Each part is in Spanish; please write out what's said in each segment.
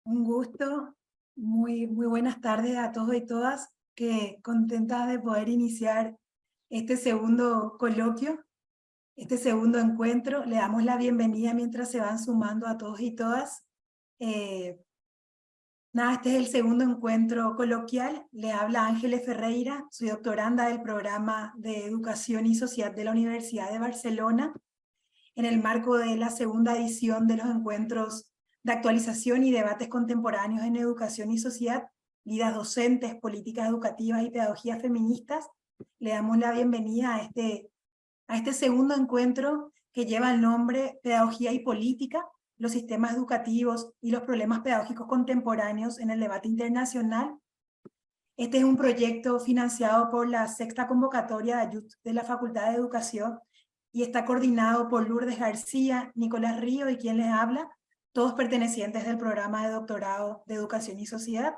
Un gusto, muy buenas tardes a todos y todas, que contentas de poder iniciar este segundo coloquio, este segundo encuentro. Le damos la bienvenida mientras se van sumando a todos y todas. Eh, este es el segundo encuentro coloquial. Le habla Ángeles Ferreira, soy doctoranda del programa de Educación y Sociedad de la Universidad de Barcelona, en el marco de la segunda edición de los encuentros de actualización y debates contemporáneos en educación y sociedad, vidas docentes, políticas educativas y pedagogías feministas. Le damos la bienvenida a este segundo encuentro que lleva el nombre Pedagogía y Política, los sistemas educativos y los problemas pedagógicos contemporáneos en el debate internacional. Este es un proyecto financiado por la sexta convocatoria de Ayut de la Facultad de Educación y está coordinado por Lourdes García, Nicolás Río y quien les habla, todos pertenecientes del programa de doctorado de Educación y Sociedad.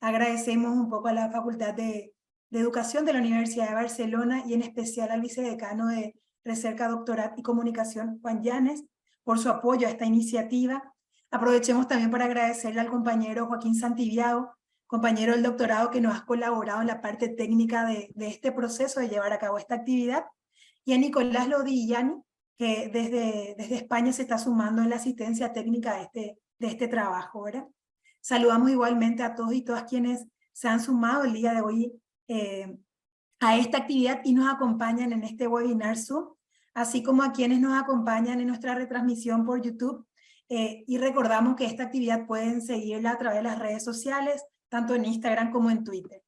Agradecemos un poco a la Facultad de Educación de la Universidad de Barcelona y en especial al vicedecano de Recerca, Doctorat y Comunicación, Juan Llanes, por su apoyo a esta iniciativa. Aprovechemos también para agradecerle al compañero Joaquín Santiago, compañero del doctorado, que nos ha colaborado en la parte técnica de este proceso de llevar a cabo esta actividad, y a Nicolás Lodillani, que desde España se está sumando en la asistencia técnica de este trabajo, ¿verdad? Saludamos igualmente a todos y todas quienes se han sumado el día de hoy a esta actividad y nos acompañan en este webinar Zoom, así como a quienes nos acompañan en nuestra retransmisión por YouTube. Y recordamos que esta actividad pueden seguirla a través de las redes sociales, tanto en Instagram como en Twitter.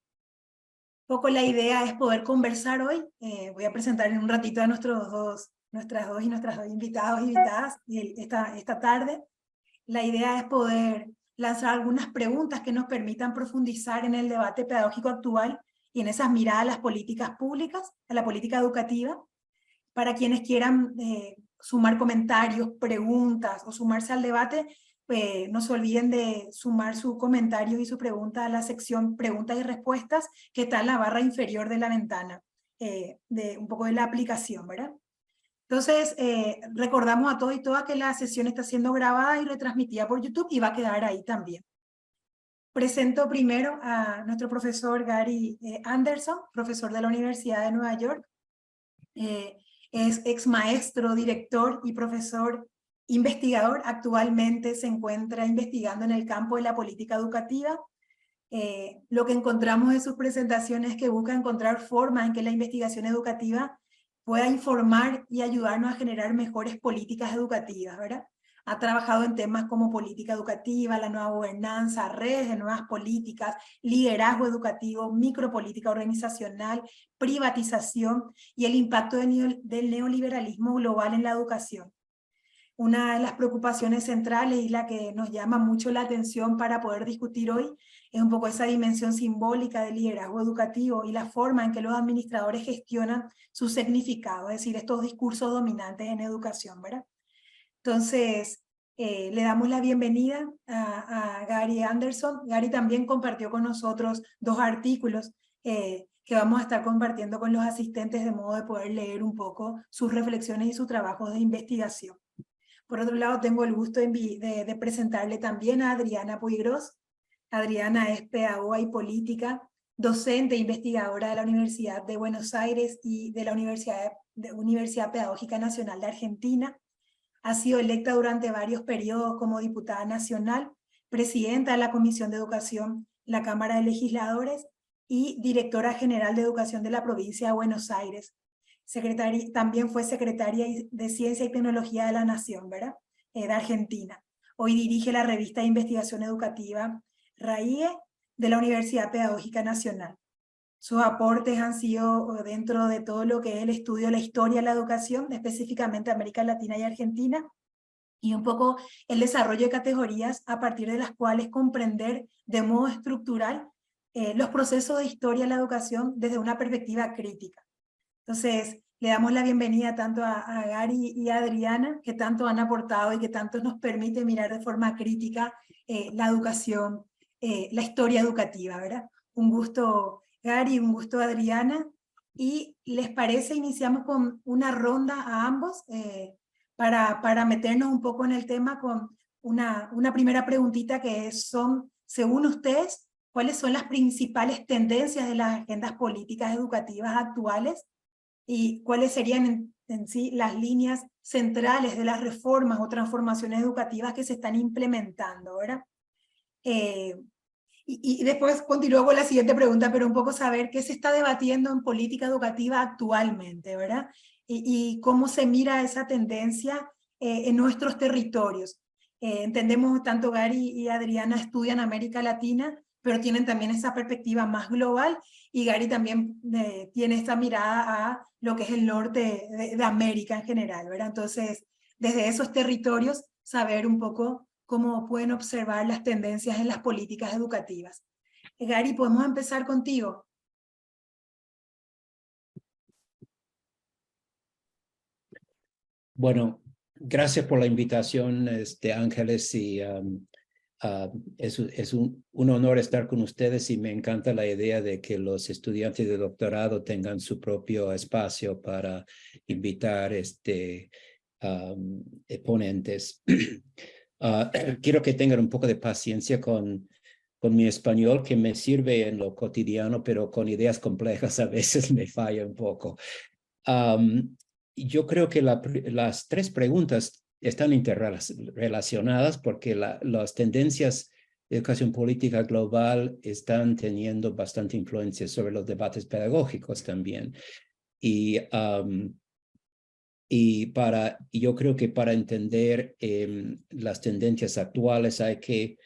Un poco la idea es poder conversar hoy. Voy a presentar en un ratito a nuestras dos invitados y invitadas esta tarde. La idea es poder lanzar algunas preguntas que nos permitan profundizar en el debate pedagógico actual y en esas miradas a las políticas públicas, a la política educativa. Para quienes quieran sumar comentarios, preguntas o sumarse al debate, no se olviden de sumar su comentario y su pregunta a la sección preguntas y respuestas que está en la barra inferior de la ventana, de un poco de la aplicación, ¿verdad? Entonces, recordamos a todos y todas que la sesión está siendo grabada y retransmitida por YouTube y va a quedar ahí también. Presento primero a nuestro profesor Gary Anderson, profesor de la Universidad de Nueva York. Es ex maestro, director y profesor investigador. Actualmente se encuentra investigando en el campo de la política educativa. Lo que encontramos en sus presentaciones es que busca encontrar formas en que la investigación educativa pueda informar y ayudarnos a generar mejores políticas educativas, ¿verdad? Ha trabajado en temas como política educativa, la nueva gobernanza, redes de nuevas políticas, liderazgo educativo, micropolítica organizacional, privatización y el impacto del neoliberalismo global en la educación. Una de las preocupaciones centrales y la que nos llama mucho la atención para poder discutir hoy es un poco esa dimensión simbólica del liderazgo educativo y la forma en que los administradores gestionan su significado, es decir, estos discursos dominantes en educación, ¿verdad? Entonces, le damos la bienvenida a Gary Anderson. Gary también compartió con nosotros 2 artículos que vamos a estar compartiendo con los asistentes de modo de poder leer un poco sus reflexiones y sus trabajos de investigación. Por otro lado, tengo el gusto de presentarle también a Adriana Puigros. Adriana es pedagoga y política, docente e investigadora de la Universidad de Buenos Aires y de la Universidad Pedagógica Nacional de Argentina. Ha sido electa durante varios periodos como diputada nacional, presidenta de la Comisión de Educación, la Cámara de Legisladores y directora general de Educación de la provincia de Buenos Aires. También fue secretaria de Ciencia y Tecnología de la Nación, ¿verdad? De Argentina. Hoy dirige la revista de investigación educativa RAIE de la Universidad Pedagógica Nacional. Sus aportes han sido dentro de todo lo que es el estudio de la historia de la educación, específicamente América Latina y Argentina, y un poco el desarrollo de categorías a partir de las cuales comprender de modo estructural los procesos de historia de la educación desde una perspectiva crítica. Entonces, le damos la bienvenida tanto a Gary y a Adriana, que tanto han aportado y que tanto nos permite mirar de forma crítica la educación, la historia educativa, ¿verdad? Un gusto, Gary, un gusto, Adriana. Y les parece, iniciamos con una ronda a ambos para meternos un poco en el tema con una primera preguntita que son, según ustedes, ¿cuáles son las principales tendencias de las agendas políticas educativas actuales? ¿Y cuáles serían en sí las líneas centrales de las reformas o transformaciones educativas que se están implementando, ¿verdad? Y después continúo con la siguiente pregunta, pero un poco saber qué se está debatiendo en política educativa actualmente, ¿verdad? Y cómo se mira esa tendencia en nuestros territorios. Entendemos, tanto Gary y Adriana estudian América Latina, pero tienen también esa perspectiva más global, y Gary también tiene esta mirada a lo que es el norte de América en general, ¿verdad? Entonces, desde esos territorios, saber un poco cómo pueden observar las tendencias en las políticas educativas. Gary, podemos empezar contigo. Bueno, gracias por la invitación, Ángeles, y es un honor estar con ustedes, y me encanta la idea de que los estudiantes de doctorado tengan su propio espacio para invitar ponentes. Quiero que tengan un poco de paciencia con mi español, que me sirve en lo cotidiano, pero con ideas complejas a veces me falla un poco. Yo creo que las tres preguntas están interrelacionadas, porque las tendencias de educación política global están teniendo bastante influencia sobre los debates pedagógicos también. Y yo creo que para entender las tendencias actuales hay que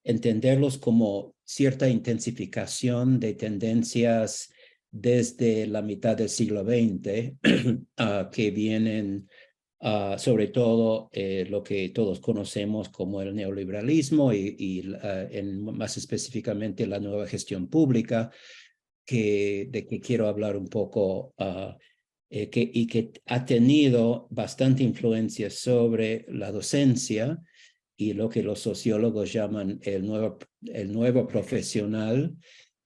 entenderlos como cierta intensificación de tendencias desde la mitad del siglo XX, que vienen sobre todo lo que todos conocemos como el neoliberalismo y más específicamente la nueva gestión pública, de que quiero hablar un poco, que ha tenido bastante influencia sobre la docencia y lo que los sociólogos llaman el nuevo profesional,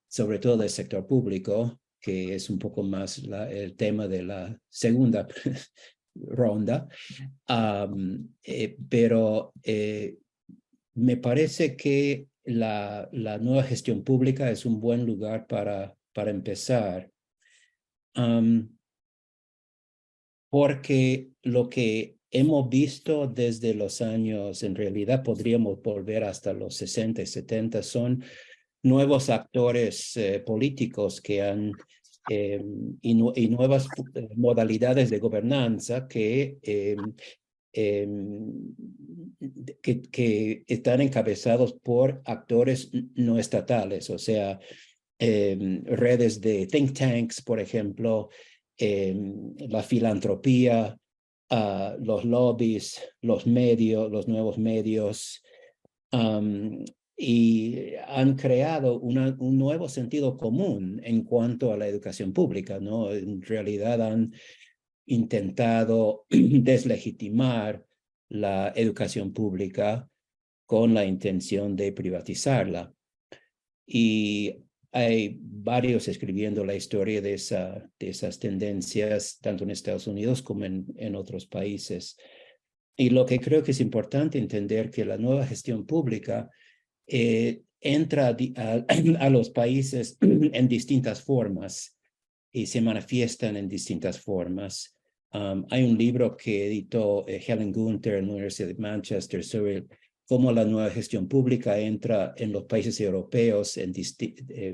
sobre todo del sector público, que es un poco más el tema de la segunda ronda. Pero me parece que la nueva gestión pública es un buen lugar para empezar, porque lo que hemos visto desde los años, en realidad podríamos volver hasta los 60 y 70, son nuevos actores políticos que han y nuevas modalidades de gobernanza que están encabezados por actores no estatales, o sea, redes de think tanks, por ejemplo, la filantropía, los lobbies, los nuevos medios, y han creado un nuevo sentido común en cuanto a la educación pública, ¿no? En realidad han intentado deslegitimar la educación pública con la intención de privatizarla. Y hay varios escribiendo la historia de esas tendencias, tanto en Estados Unidos como en otros países. Y lo que creo que es importante entender, que la nueva gestión pública entra a los países en distintas formas y se manifiestan en distintas formas. Hay un libro que editó Helen Gunther en la Universidad de Manchester sobre cómo la nueva gestión pública entra en los países europeos,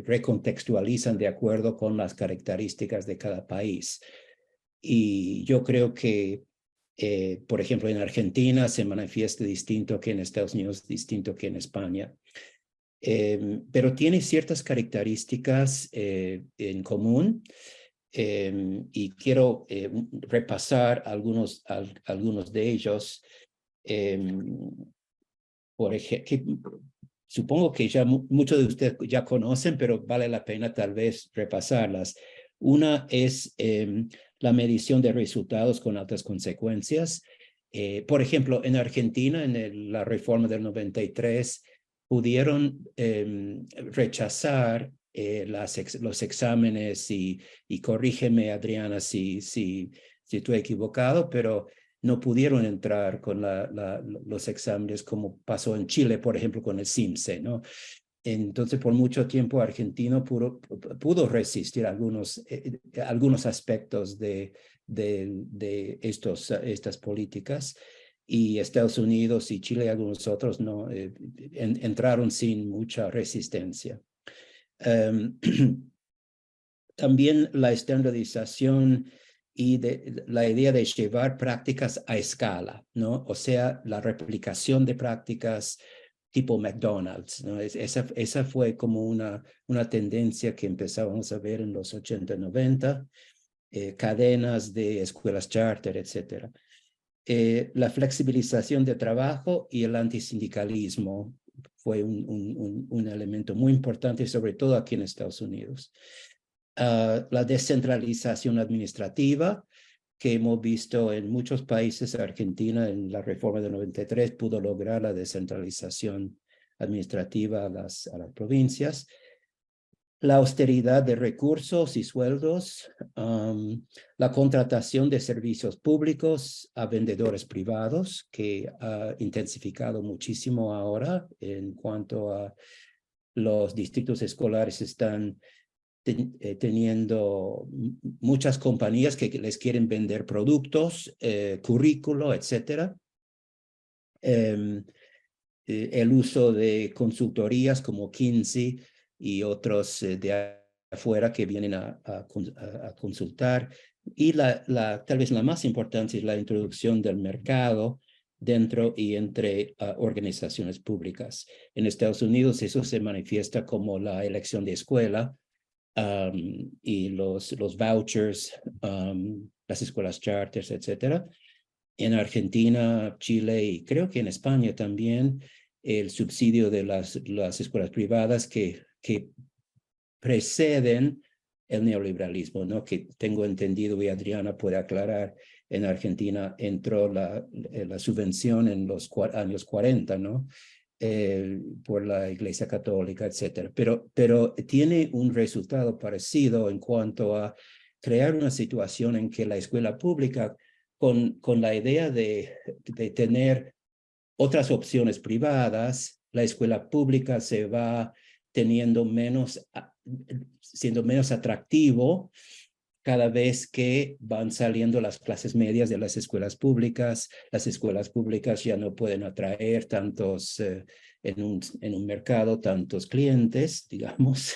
recontextualizan de acuerdo con las características de cada país. Y yo creo que, por ejemplo, en Argentina se manifiesta distinto que en Estados Unidos, distinto que en España. Pero tiene ciertas características en común. Y quiero repasar algunos de ellos. Por ejemplo, supongo que ya muchos de ustedes ya conocen, pero vale la pena tal vez repasarlas. Una es la medición de resultados con altas consecuencias. Por ejemplo, en Argentina, en la reforma del 93, pudieron rechazar los exámenes, y corrígeme, Adriana, si estoy equivocado, pero no pudieron entrar con los exámenes como pasó en Chile, por ejemplo, con el CIMSE, ¿no? Entonces, por mucho tiempo, Argentina pudo resistir algunos aspectos de estas políticas, y Estados Unidos y Chile y algunos otros no entraron sin mucha resistencia. También la estandarización y la idea de llevar prácticas a escala, ¿no? O sea, la replicación de prácticas tipo McDonald's, ¿no? Esa fue como una tendencia que empezábamos a ver en los 80, 90, cadenas de escuelas charter, etc. La flexibilización de trabajo y el antisindicalismo fue un elemento muy importante, sobre todo aquí en Estados Unidos. La descentralización administrativa, que hemos visto en muchos países. Argentina, en la reforma de 93, pudo lograr la descentralización administrativa a las provincias. La austeridad de recursos y sueldos, la contratación de servicios públicos a vendedores privados, que ha intensificado muchísimo ahora en cuanto a los distritos escolares están teniendo muchas compañías que les quieren vender productos, currículo, etc. El uso de consultorías como Kinsey y otros de afuera que vienen a consultar. Y tal vez la más importante es la introducción del mercado dentro y entre organizaciones públicas. En Estados Unidos eso se manifiesta como la elección de escuela, y los vouchers, las escuelas charters, etc. En Argentina, Chile y creo que en España también, el subsidio de las escuelas privadas que preceden el neoliberalismo, ¿no? Que tengo entendido, y Adriana puede aclarar, en Argentina entró la subvención en los años 40, ¿no? Por la Iglesia Católica, etc. Pero tiene un resultado parecido en cuanto a crear una situación en que la escuela pública, con la idea de tener otras opciones privadas, la escuela pública se va siendo menos atractivo cada vez que van saliendo las clases medias de las escuelas públicas. Las escuelas públicas ya no pueden atraer tantos, en un mercado, tantos clientes, digamos.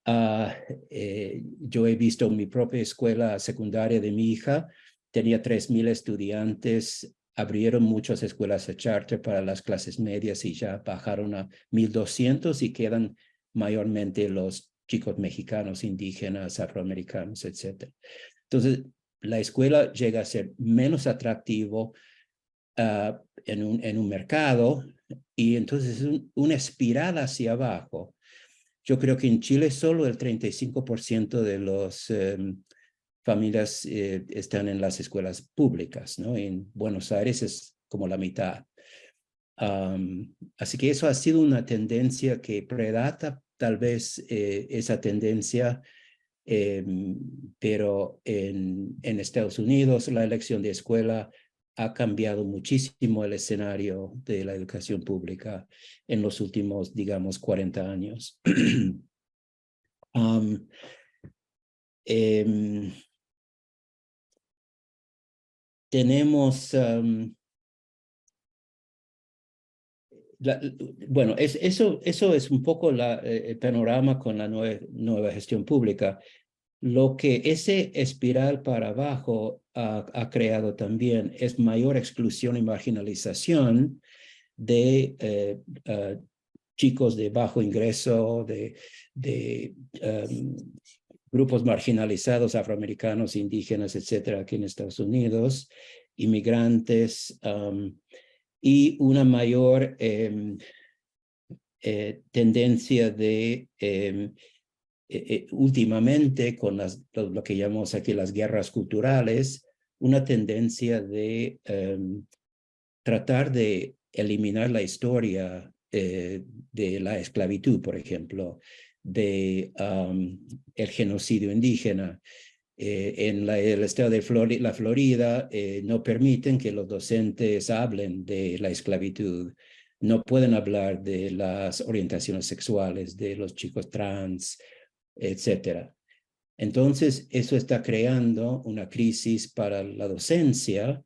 Yo he visto mi propia escuela secundaria de mi hija, tenía 3,000 estudiantes, abrieron muchas escuelas de charter para las clases medias y ya bajaron a 1,200 y quedan mayormente los chicos mexicanos, indígenas, afroamericanos, etc. Entonces, la escuela llega a ser menos atractivo en un mercado, y entonces es una espiral hacia abajo. Yo creo que en Chile solo el 35% de las familias están en las escuelas públicas, ¿no? En Buenos Aires es como la mitad. Así que eso ha sido una tendencia que predata tal vez esa tendencia, pero en Estados Unidos la elección de escuela ha cambiado muchísimo el escenario de la educación pública en los últimos, digamos, 40 años. Tenemos... bueno, eso es un poco el panorama con la nueva gestión pública. Lo que ese espiral para abajo ha creado también es mayor exclusión y marginalización de chicos de bajo ingreso, de grupos marginalizados, afroamericanos, indígenas, etcétera, aquí en Estados Unidos, inmigrantes, y una mayor tendencia de últimamente con lo que llamamos aquí las guerras culturales, una tendencia de tratar de eliminar la historia de la esclavitud, por ejemplo, de el genocidio indígena, En el estado de la Florida no permiten que los docentes hablen de la esclavitud. No pueden hablar de las orientaciones sexuales de los chicos trans, etcétera. Entonces, eso está creando una crisis para la docencia,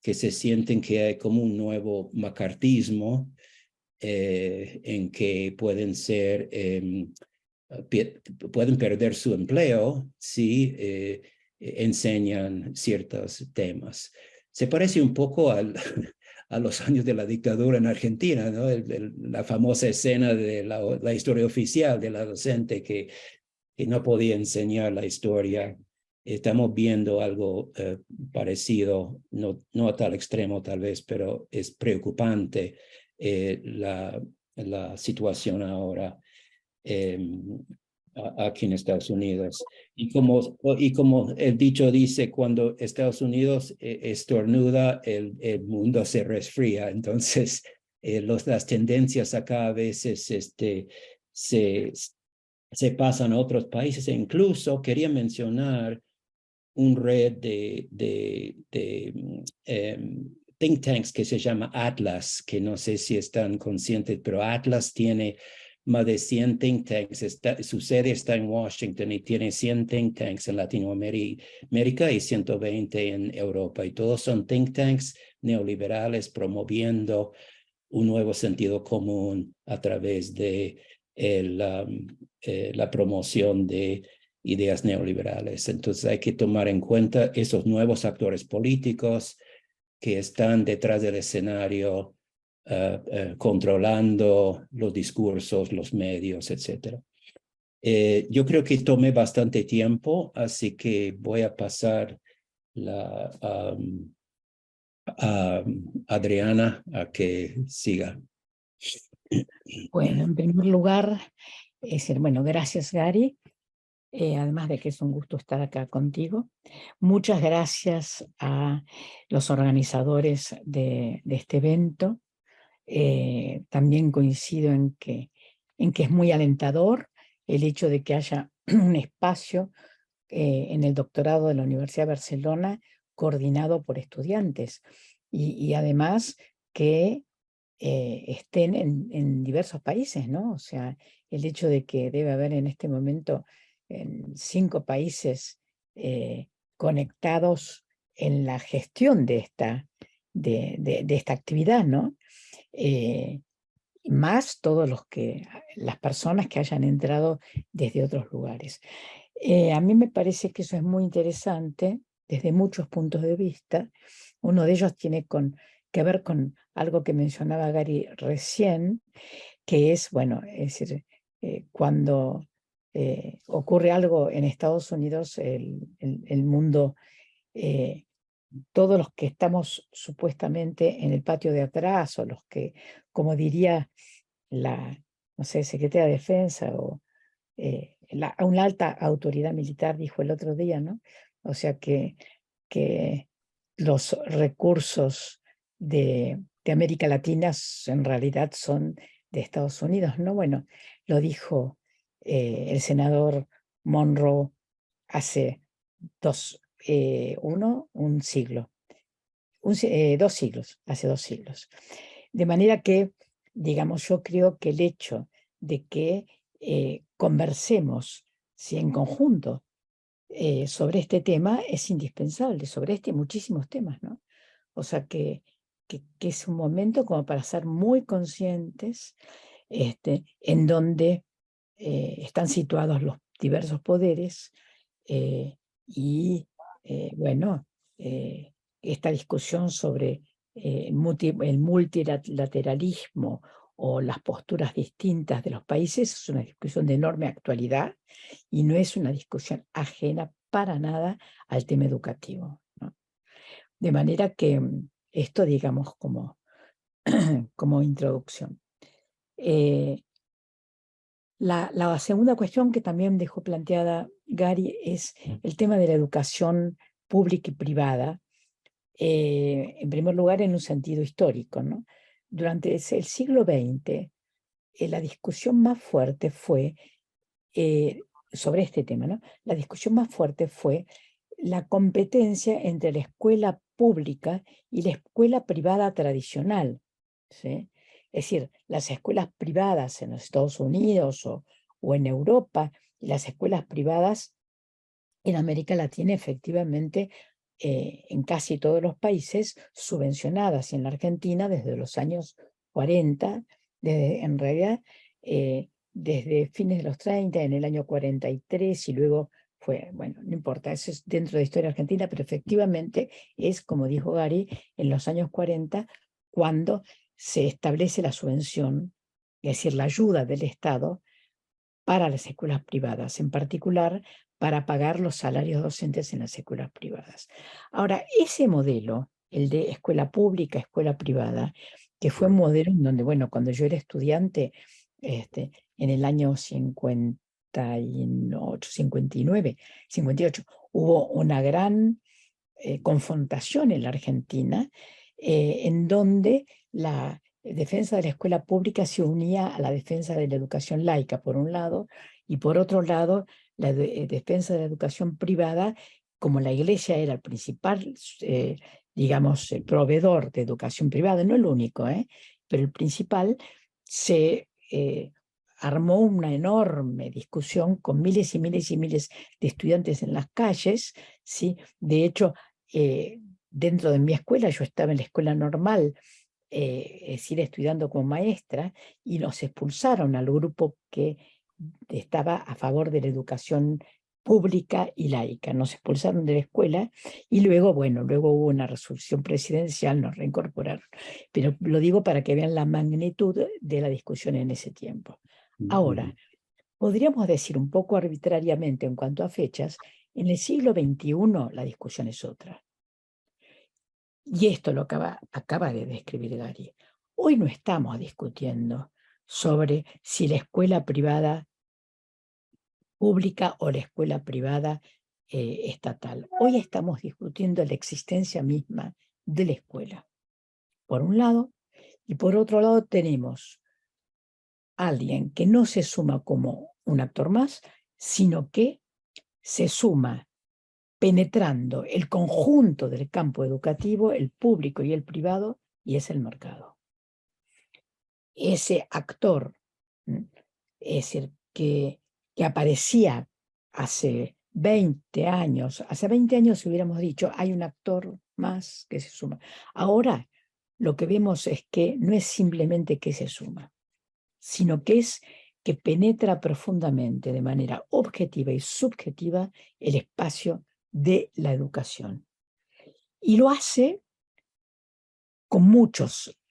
que se sienten que hay como un nuevo macartismo en que pueden perder su empleo si enseñan ciertos temas. Se parece un poco a los años de la dictadura en Argentina, ¿no? La famosa escena de la historia oficial de la docente que no podía enseñar la historia. Estamos viendo algo parecido, no a tal extremo tal vez, pero es preocupante la situación ahora aquí en Estados Unidos. Y como el dicho dice, cuando Estados Unidos estornuda, el mundo se resfría. Entonces, las tendencias acá a veces se pasan a otros países. E incluso quería mencionar un red think tanks que se llama Atlas, que no sé si están conscientes, pero Atlas tiene más de 100 think tanks. Su sede está en Washington y tiene 100 think tanks en Latinoamérica y 120 en Europa. Y todos son think tanks neoliberales promoviendo un nuevo sentido común a través de la promoción de ideas neoliberales. Entonces hay que tomar en cuenta esos nuevos actores políticos que están detrás del escenario, controlando los discursos, los medios, etc. Yo creo que tomé bastante tiempo, así que voy a pasar a Adriana a que siga. Bueno, en primer lugar, bueno, gracias, Gary. Además de que es un gusto estar acá contigo. Muchas gracias a los organizadores de este evento. También coincido en que es muy alentador el hecho de que haya un espacio en el doctorado de la Universidad de Barcelona coordinado por estudiantes y además que estén en diversos países, ¿no? O sea, el hecho de que debe haber en este momento en 5 países conectados en la gestión de esta actividad, ¿no? Más todos las personas que hayan entrado desde otros lugares. A mí me parece que eso es muy interesante desde muchos puntos de vista. Uno de ellos tiene que ver con algo que mencionaba Gary recién, que es, bueno, es decir, cuando ocurre algo en Estados Unidos, el mundo, todos los que estamos supuestamente en el patio de atrás, o los que, como diría no sé, secretaria de Defensa o una alta autoridad militar dijo el otro día, ¿no? O sea que los recursos de América Latina en realidad son de Estados Unidos, ¿no? Bueno, lo dijo el senador Monroe hace un siglo, hace 2 siglos. De manera que, digamos, yo creo que el hecho de que conversemos, ¿sí?, en conjunto sobre este tema es indispensable, sobre este y muchísimos temas, ¿no? O sea que es un momento como para ser muy conscientes en donde están situados los diversos poderes y, bueno, esta discusión sobre el multilateralismo o las posturas distintas de los países es una discusión de enorme actualidad y no es una discusión ajena para nada al tema educativo, ¿no? De manera que esto, digamos, como introducción. La segunda cuestión que también dejó planteada Gary es el tema de la educación pública y privada, en primer lugar en un sentido histórico, ¿no? Durante el siglo XX, la discusión más fuerte fue sobre este tema, ¿no? La discusión más fuerte fue la competencia entre la escuela pública y la escuela privada tradicional, ¿sí? Es decir, las escuelas privadas en los Estados Unidos o en Europa y las escuelas privadas en América Latina, efectivamente, en casi todos los países subvencionadas, y en la Argentina desde los años 40, en realidad desde fines de los 30, en el año 43, y luego fue, bueno, no importa, eso es dentro de la historia argentina, pero efectivamente es, como dijo Gary, en los años 40 cuando se establece la subvención, es decir, la ayuda del Estado para las escuelas privadas, en particular para pagar los salarios docentes en las escuelas privadas. Ahora, ese modelo, el de escuela pública, escuela privada, que fue un modelo en donde, bueno, cuando yo era estudiante, en el año 58, 59, 58, hubo una gran confrontación en la Argentina, en donde la defensa de la escuela pública se unía a la defensa de la educación laica, por un lado, y por otro lado, la defensa de la educación privada, como la Iglesia era el principal, digamos, proveedor de educación privada, no el único, pero el principal, se armó una enorme discusión con miles y miles y miles de estudiantes en las calles, ¿sí? De hecho, dentro de mi escuela, yo estaba en la escuela normal, es decir, estudiando como maestra, y nos expulsaron al grupo que estaba a favor de la educación pública y laica. Nos expulsaron de la escuela y luego, bueno, luego hubo una resolución presidencial, nos reincorporaron. Pero lo digo para que vean la magnitud de la discusión en ese tiempo. Ahora, podríamos decir un poco arbitrariamente en cuanto a fechas, en el siglo XXI la discusión es otra. Y esto lo acaba de describir Gary. Hoy no estamos discutiendo sobre si la escuela privada pública o la escuela privada estatal. Hoy estamos discutiendo la existencia misma de la escuela, por un lado, y por otro lado tenemos a alguien que no se suma como un actor más, sino que se suma penetrando el conjunto del campo educativo, el público y el privado, y es el mercado. Ese actor, es decir, que aparecía hace 20 años hubiéramos dicho, hay un actor más que se suma. Ahora lo que vemos es que no es simplemente que se suma, sino que es que penetra profundamente, de manera objetiva y subjetiva, el espacio de la educación. Y lo hace con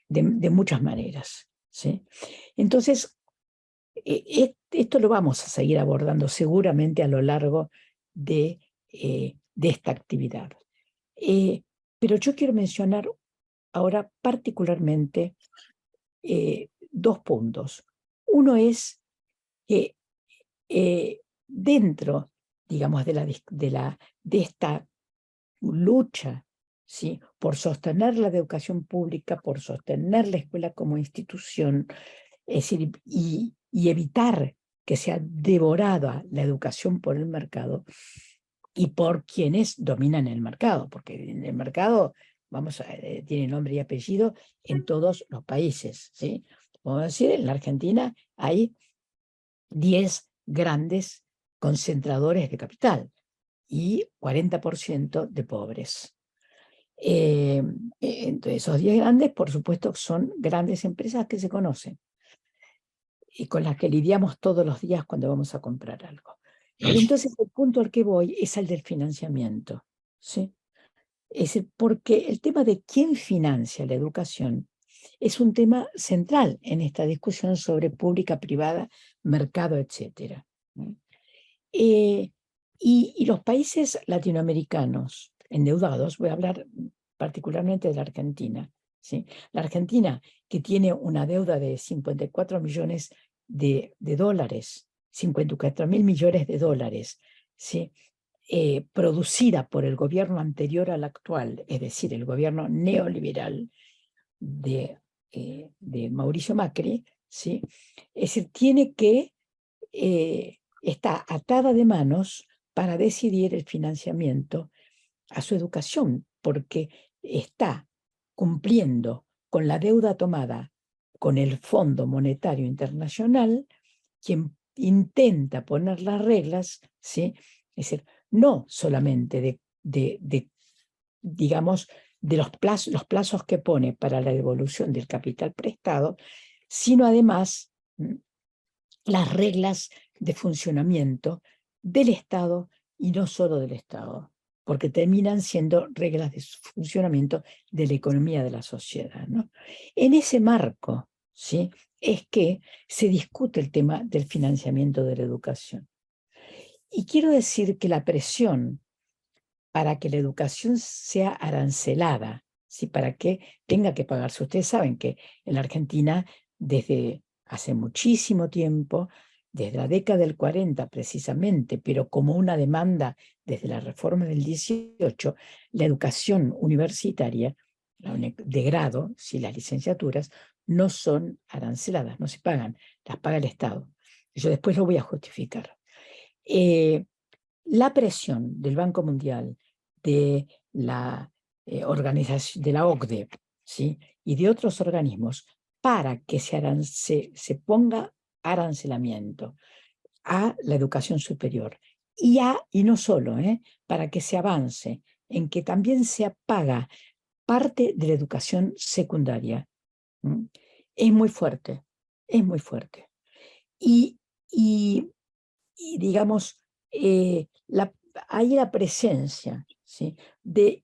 de muchas maneras, ¿sí? Entonces, esto lo vamos a seguir abordando seguramente a lo largo de esta actividad. Pero yo quiero mencionar ahora particularmente dos puntos. Uno es que dentro, digamos, de esta lucha, ¿sí?, por sostener la educación pública, por sostener la escuela como institución, es decir, y evitar que sea devorada la educación por el mercado y por quienes dominan el mercado, porque en el mercado, tiene nombre y apellido en todos los países, ¿sí? Podemos decir, en la Argentina hay 10 grandes concentradores de capital y 40% de pobres. Entonces, esos 10 grandes, por supuesto, son grandes empresas que se conocen y con las que lidiamos todos los días cuando vamos a comprar algo. Pero entonces el punto al que voy es el del financiamiento, ¿sí? Es porque el tema de quién financia la educación es un tema central en esta discusión sobre pública, privada, mercado, etc. Y los países latinoamericanos endeudados, voy a hablar particularmente de la Argentina, ¿sí? La Argentina, que tiene una deuda de 54 millones de dólares, 54.000 millones de dólares, ¿sí?, producida por el gobierno anterior al actual, es decir, el gobierno neoliberal de Mauricio Macri, ¿sí? Es decir, tiene que, está atada de manos para decidir el financiamiento a su educación, porque está cumpliendo con la deuda tomada con el Fondo Monetario Internacional, quien intenta poner las reglas, ¿sí? Es decir, no solamente digamos, de los plazos que pone para la devolución del capital prestado, sino además las reglas de funcionamiento del Estado y no solo del Estado, porque terminan siendo reglas de funcionamiento de la economía de la sociedad, ¿no? En ese marco, ¿sí?, es que se discute el tema del financiamiento de la educación. Y quiero decir que la presión para que la educación sea arancelada, ¿sí?, para que tenga que pagarse. Ustedes saben que en la Argentina, desde hace muchísimo tiempo, desde la década del 40 precisamente, pero como una demanda desde la reforma del 18, la educación universitaria de grado, si las licenciaturas, no son aranceladas, no se pagan, las paga el Estado. Yo después lo voy a justificar. La presión del Banco Mundial, de la organización, de la OCDE, ¿sí?, y de otros organismos, para que se ponga arancelamiento a la educación superior. Y no solo, para que se avance en que también se paga parte de la educación secundaria. Es muy fuerte, es muy fuerte. Y digamos, hay la presencia, ¿sí?, de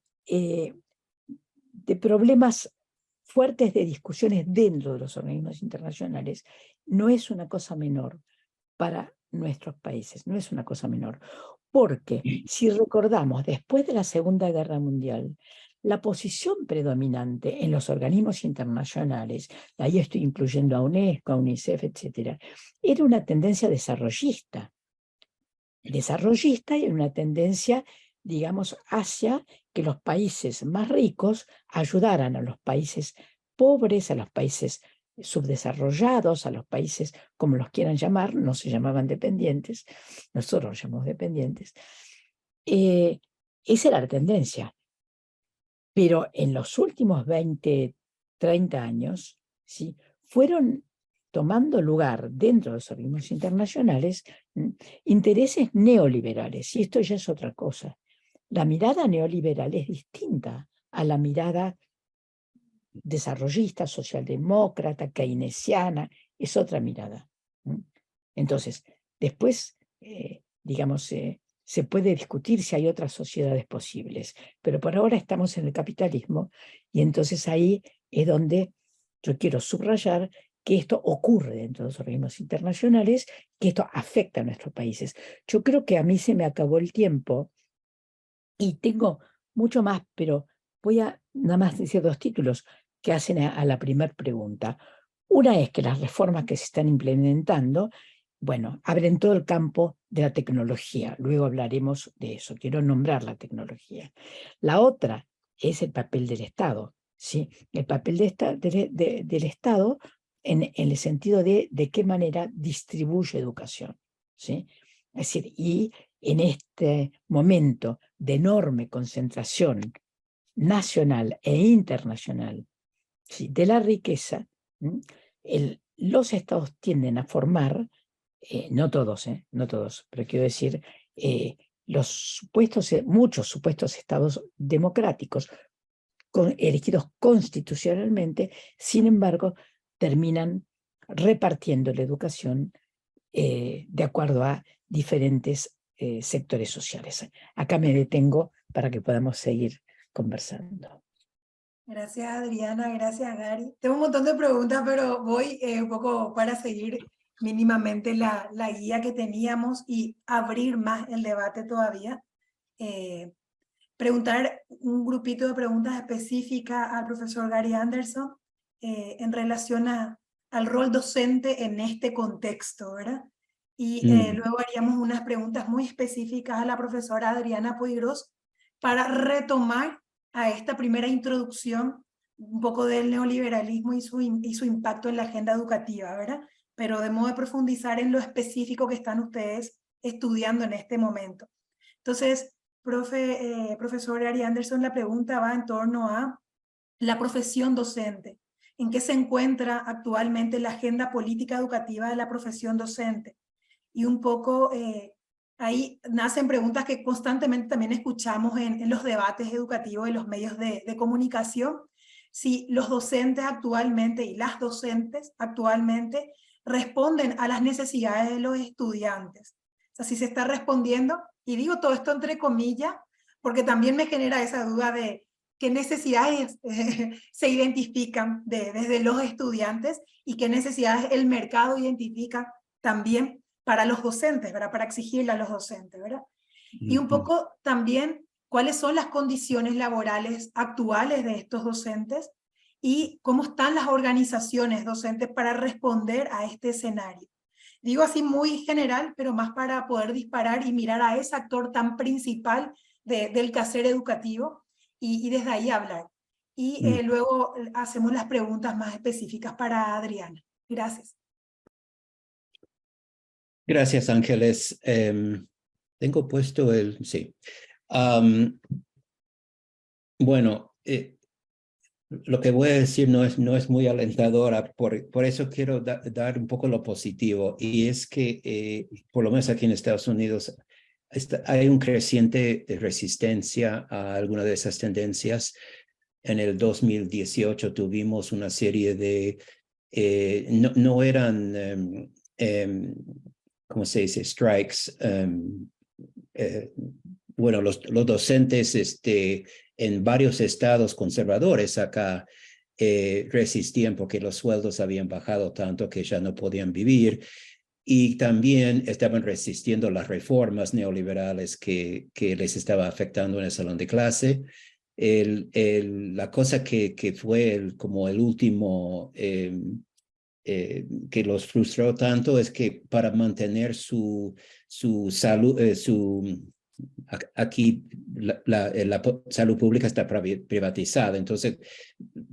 problemas fuertes de discusiones dentro de los organismos internacionales. No es una cosa menor para nuestros países, no es una cosa menor. Porque si recordamos, después de la Segunda Guerra Mundial, la posición predominante en los organismos internacionales, ahí estoy incluyendo a UNESCO, a UNICEF, etc., era una tendencia desarrollista y una tendencia, digamos, hacia que los países más ricos ayudaran a los países pobres, a los países subdesarrollados, a los países como los quieran llamar, no se llamaban dependientes, nosotros los llamamos dependientes. Esa era la tendencia. Pero en los últimos 20, 30 años, ¿sí?, fueron tomando lugar dentro de los organismos internacionales intereses neoliberales, y esto ya es otra cosa. La mirada neoliberal es distinta a la mirada desarrollista, socialdemócrata, keynesiana, es otra mirada. Entonces, después, digamos, se puede discutir si hay otras sociedades posibles, pero por ahora estamos en el capitalismo, y entonces ahí es donde yo quiero subrayar que esto ocurre dentro de los organismos internacionales, que esto afecta a nuestros países. Yo creo que a mí se me acabó el tiempo y tengo mucho más, pero voy a nada más decir 2 títulos que hacen a la primera pregunta. Una es que las reformas que se están implementando, bueno, abren todo el campo de la tecnología. Luego hablaremos de eso. Quiero nombrar la tecnología. La otra es el papel del Estado, ¿sí? El papel del Estado en el sentido de qué manera distribuye educación, ¿sí? Es decir, y en este momento de enorme concentración nacional e internacional, ¿sí?, de la riqueza, los estados tienden a formar, no todos, pero quiero decir, muchos supuestos estados democráticos elegidos constitucionalmente, sin embargo, terminan repartiendo la educación de acuerdo a diferentes sectores sociales. Acá me detengo para que podamos seguir conversando. Gracias, Adriana, gracias, Gary. Tengo un montón de preguntas, pero voy un poco para seguir mínimamente la guía que teníamos y abrir más el debate todavía. Preguntar un grupito de preguntas específicas al profesor Gary Anderson en relación al rol docente en este contexto, ¿verdad? Y luego haríamos unas preguntas muy específicas a la profesora Adriana Puigros para retomar a esta primera introducción un poco del neoliberalismo y su impacto en la agenda educativa, ¿verdad? Pero de modo de profundizar en lo específico que están ustedes estudiando en este momento. Entonces, profesor Ari Anderson, la pregunta va en torno a la profesión docente. ¿En qué se encuentra actualmente la agenda política educativa de la profesión docente? Y un poco ahí nacen preguntas que constantemente también escuchamos en los debates educativos de los medios de comunicación. Si los docentes actualmente y las docentes actualmente responden a las necesidades de los estudiantes. O sea, si se está respondiendo, y digo todo esto entre comillas, porque también me genera esa duda de qué necesidades se identifican desde los estudiantes y qué necesidades el mercado identifica también para los docentes, ¿verdad? Para exigirle a los docentes, ¿verdad? Y un poco también cuáles son las condiciones laborales actuales de estos docentes y cómo están las organizaciones docentes para responder a este escenario. Digo así muy general, pero más para poder disparar y mirar a ese actor tan principal del quehacer educativo y desde ahí hablar. Y luego hacemos las preguntas más específicas para Adriana. Gracias. Gracias, Ángeles. Tengo puesto el... Sí. Bueno, lo que voy a decir no es muy alentadora, por eso quiero dar un poco lo positivo, y es que, por lo menos aquí en Estados Unidos, hay un creciente resistencia a alguna de esas tendencias. En el 2018 tuvimos una serie de... no eran... ¿cómo se dice? Strikes. Bueno, los docentes en varios estados conservadores acá resistían porque los sueldos habían bajado tanto que ya no podían vivir, y también estaban resistiendo las reformas neoliberales que les estaba afectando en el salón de clase. La cosa que fue como el último... que los frustró tanto es que para mantener su salud, aquí la salud pública está privatizada, entonces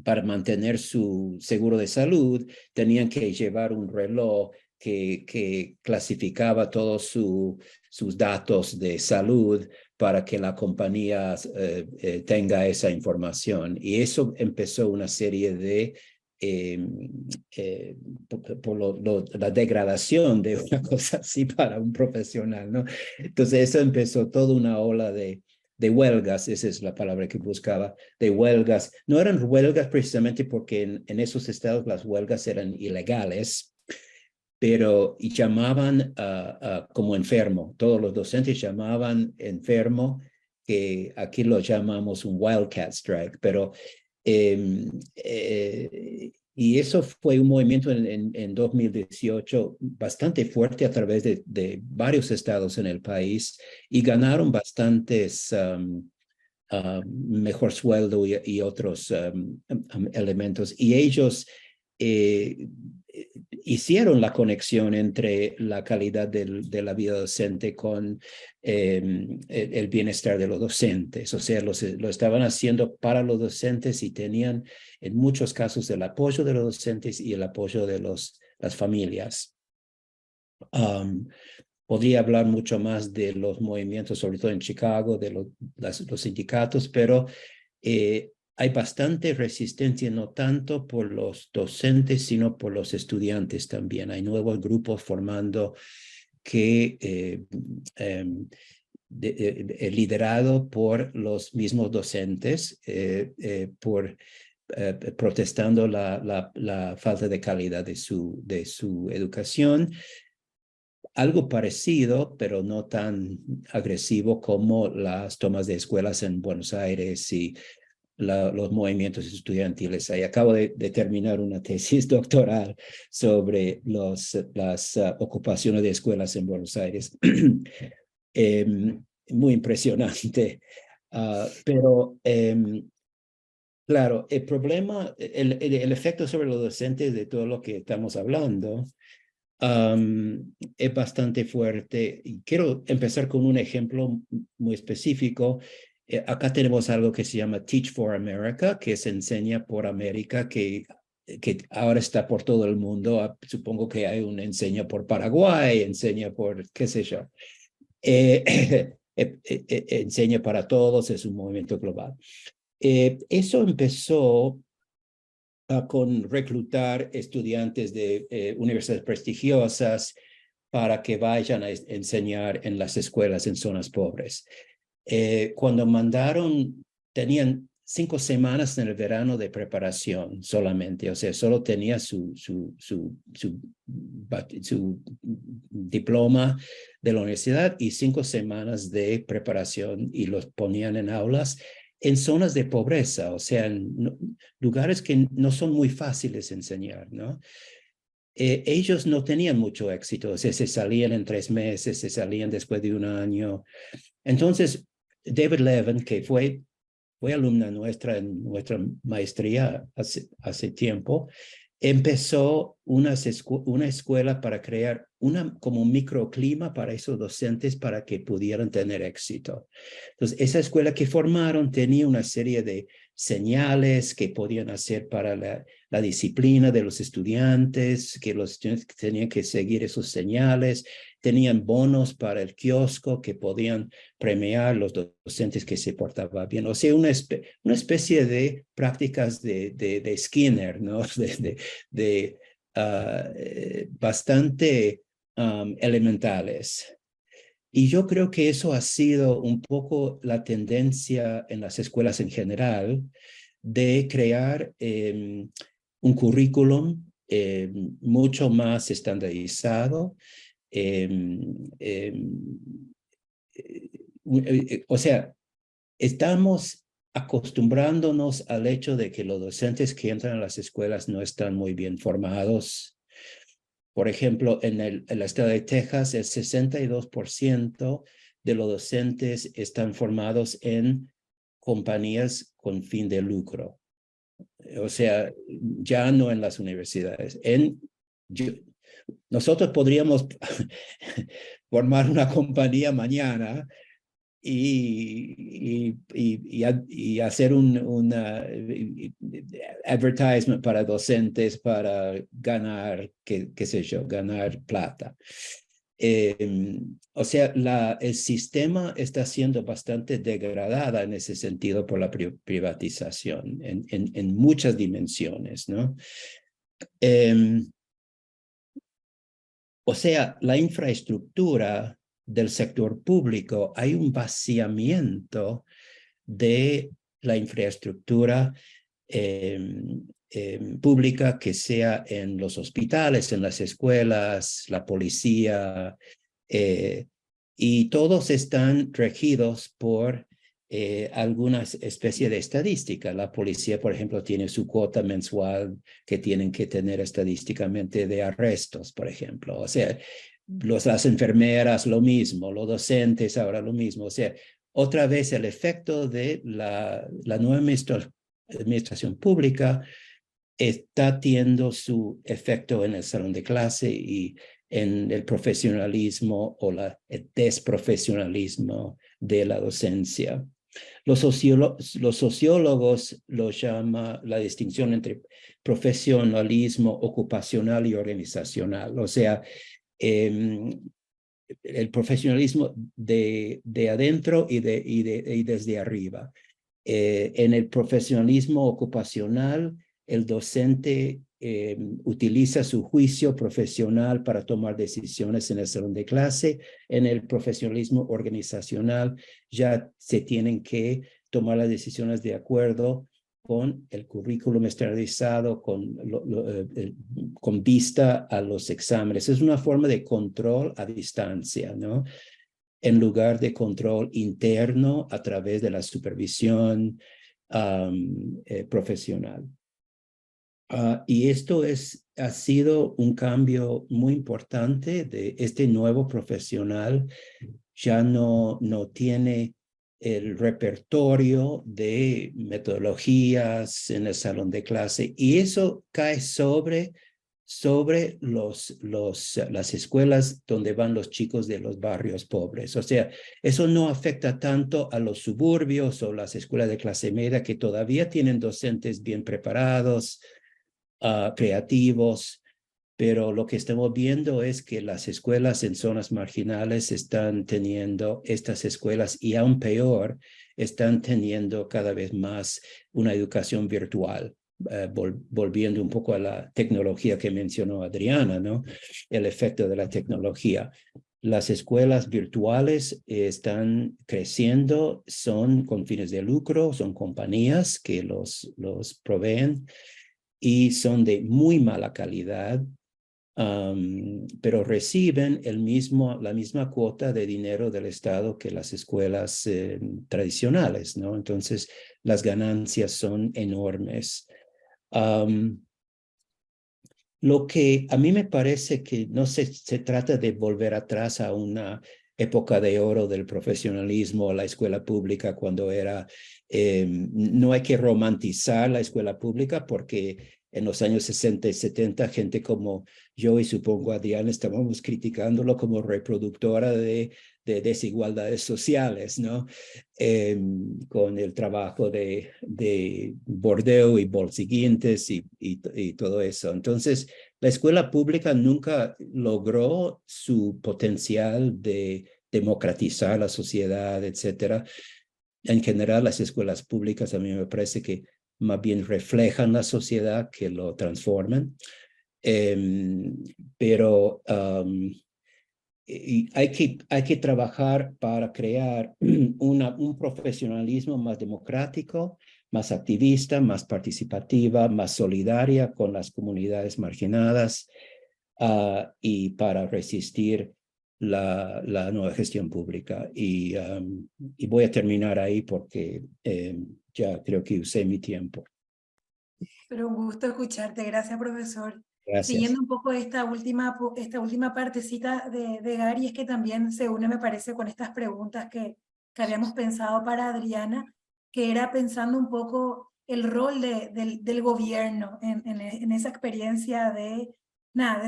para mantener su seguro de salud tenían que llevar un reloj que clasificaba todos sus datos de salud para que la compañía tenga esa información, y eso empezó una serie de la degradación de una cosa así para un profesional, ¿no? Entonces eso empezó toda una ola de huelgas, esa es la palabra que buscaba, de huelgas. No eran huelgas precisamente porque en esos estados las huelgas eran ilegales, pero llamaban como enfermo, todos los docentes llamaban enfermo, que aquí lo llamamos un wildcat strike, pero y eso fue un movimiento en 2018 bastante fuerte a través de varios estados en el país, y ganaron bastantes mejor sueldo y otros elementos. Y ellos hicieron la conexión entre la calidad de la vida docente con el bienestar de los docentes. O sea, lo estaban haciendo para los docentes y tenían en muchos casos el apoyo de los docentes y el apoyo de las familias. Podría hablar mucho más de los movimientos, sobre todo en Chicago, de los sindicatos, pero hay bastante resistencia, no tanto por los docentes, sino por los estudiantes también. Hay nuevos grupos formando que liderado por los mismos docentes, protestando la falta de calidad de su educación. Algo parecido, pero no tan agresivo como las tomas de escuelas en Buenos Aires y los movimientos estudiantiles. Ahí acabo de terminar una tesis doctoral sobre las ocupaciones de escuelas en Buenos Aires. Muy impresionante. Pero claro, el problema, el efecto sobre los docentes de todo lo que estamos hablando es bastante fuerte. Y quiero empezar con un ejemplo muy específico. Acá tenemos algo que se llama Teach for America, que se enseña por América, que ahora está por todo el mundo. Supongo que hay un enseña por Paraguay, enseña por qué sé yo. enseña para todos, es un movimiento global. Eso empezó con reclutar estudiantes de universidades prestigiosas para que vayan a enseñar en las escuelas en zonas pobres. Cuando mandaron, tenían 5 semanas en el verano de preparación solamente, o sea, solo tenía su diploma de la universidad y 5 semanas de preparación, y los ponían en aulas en zonas de pobreza, o sea, en lugares que no son muy fáciles de enseñar, ¿no? Ellos no tenían mucho éxito, o sea, se salían en 3 meses, se salían después de 1 año. Entonces, David Levin, que fue alumna nuestra en nuestra maestría hace tiempo, empezó una escuela para crear como un microclima para esos docentes para que pudieran tener éxito. Entonces, esa escuela que formaron tenía una serie de señales que podían hacer para la disciplina de los estudiantes, que los estudiantes tenían que seguir esos señales, tenían bonos para el kiosco que podían premiar los docentes que se portaban bien. O sea, una especie de prácticas de Skinner, ¿no? Bastante elementales. Y yo creo que eso ha sido un poco la tendencia en las escuelas en general, de crear un currículum mucho más estandarizado. O sea, estamos acostumbrándonos al hecho de que los docentes que entran a las escuelas no están muy bien formados. Por ejemplo, en el estado de Texas, el 62% de los docentes están formados en compañías con fin de lucro. O sea, ya no en las universidades. Nosotros podríamos formar una compañía mañana y hacer un advertisement para docentes para ganar, qué sé yo, ganar plata. O sea, el sistema está siendo bastante degradada en ese sentido por la privatización en muchas dimensiones, ¿no? O sea, la infraestructura del sector público, hay un vaciamiento de la infraestructura pública, que sea en los hospitales, en las escuelas, la policía, y todos están regidos por alguna especie de estadística. La policía, por ejemplo, tiene su cuota mensual que tienen que tener estadísticamente de arrestos, por ejemplo. O sea, las enfermeras lo mismo, los docentes ahora lo mismo. O sea, otra vez el efecto de la nueva administración pública está teniendo su efecto en el salón de clase y en el profesionalismo o el desprofesionalismo de la docencia. Los sociólogos lo llaman la distinción entre profesionalismo ocupacional y organizacional. O sea, el profesionalismo de adentro y desde arriba. En el profesionalismo ocupacional, el docente utiliza su juicio profesional para tomar decisiones en el salón de clase. En el profesionalismo organizacional ya se tienen que tomar las decisiones de acuerdo con el currículum estandarizado, con vista a los exámenes. Es una forma de control a distancia, ¿no? En lugar de control interno a través de la supervisión profesional. Y esto ha sido un cambio muy importante de este nuevo profesional. Ya no tiene el repertorio de metodologías en el salón de clase, y eso cae sobre las escuelas donde van los chicos de los barrios pobres. O sea, eso no afecta tanto a los suburbios o las escuelas de clase media, que todavía tienen docentes bien preparados, creativos, pero lo que estamos viendo es que las escuelas en zonas marginales están teniendo estas escuelas y aún peor, están teniendo cada vez más una educación virtual. Volviendo un poco a la tecnología que mencionó Adriana, ¿no? El efecto de la tecnología. Las escuelas virtuales están creciendo, son con fines de lucro, son compañías que los proveen y son de muy mala calidad, pero reciben la misma cuota de dinero del Estado que las escuelas tradicionales, ¿no? Entonces, las ganancias son enormes. Lo que a mí me parece que no se trata de volver atrás a una época de oro del profesionalismo, la escuela pública cuando era, no hay que romantizar la escuela pública porque en los años 60 y 70 gente como yo y supongo Adriana estábamos criticándolo como reproductora de desigualdades sociales, ¿no? Con el trabajo de Bourdieu y Bolsiguientes y todo eso. Entonces, la escuela pública nunca logró su potencial de democratizar la sociedad, etcétera. En general, las escuelas públicas a mí me parece que más bien reflejan la sociedad que lo transforman. Pero y hay que trabajar para crear un profesionalismo más democrático, más activista, más participativa, más solidaria con las comunidades marginadas y para resistir la nueva gestión pública. Y voy a terminar ahí porque ya creo que usé mi tiempo. Pero un gusto escucharte, gracias profesor. Gracias. Siguiendo un poco esta última partecita de Gary, es que también se une, me parece, con estas preguntas que habíamos pensado para Adriana, que era pensando un poco el rol del gobierno en esa experiencia de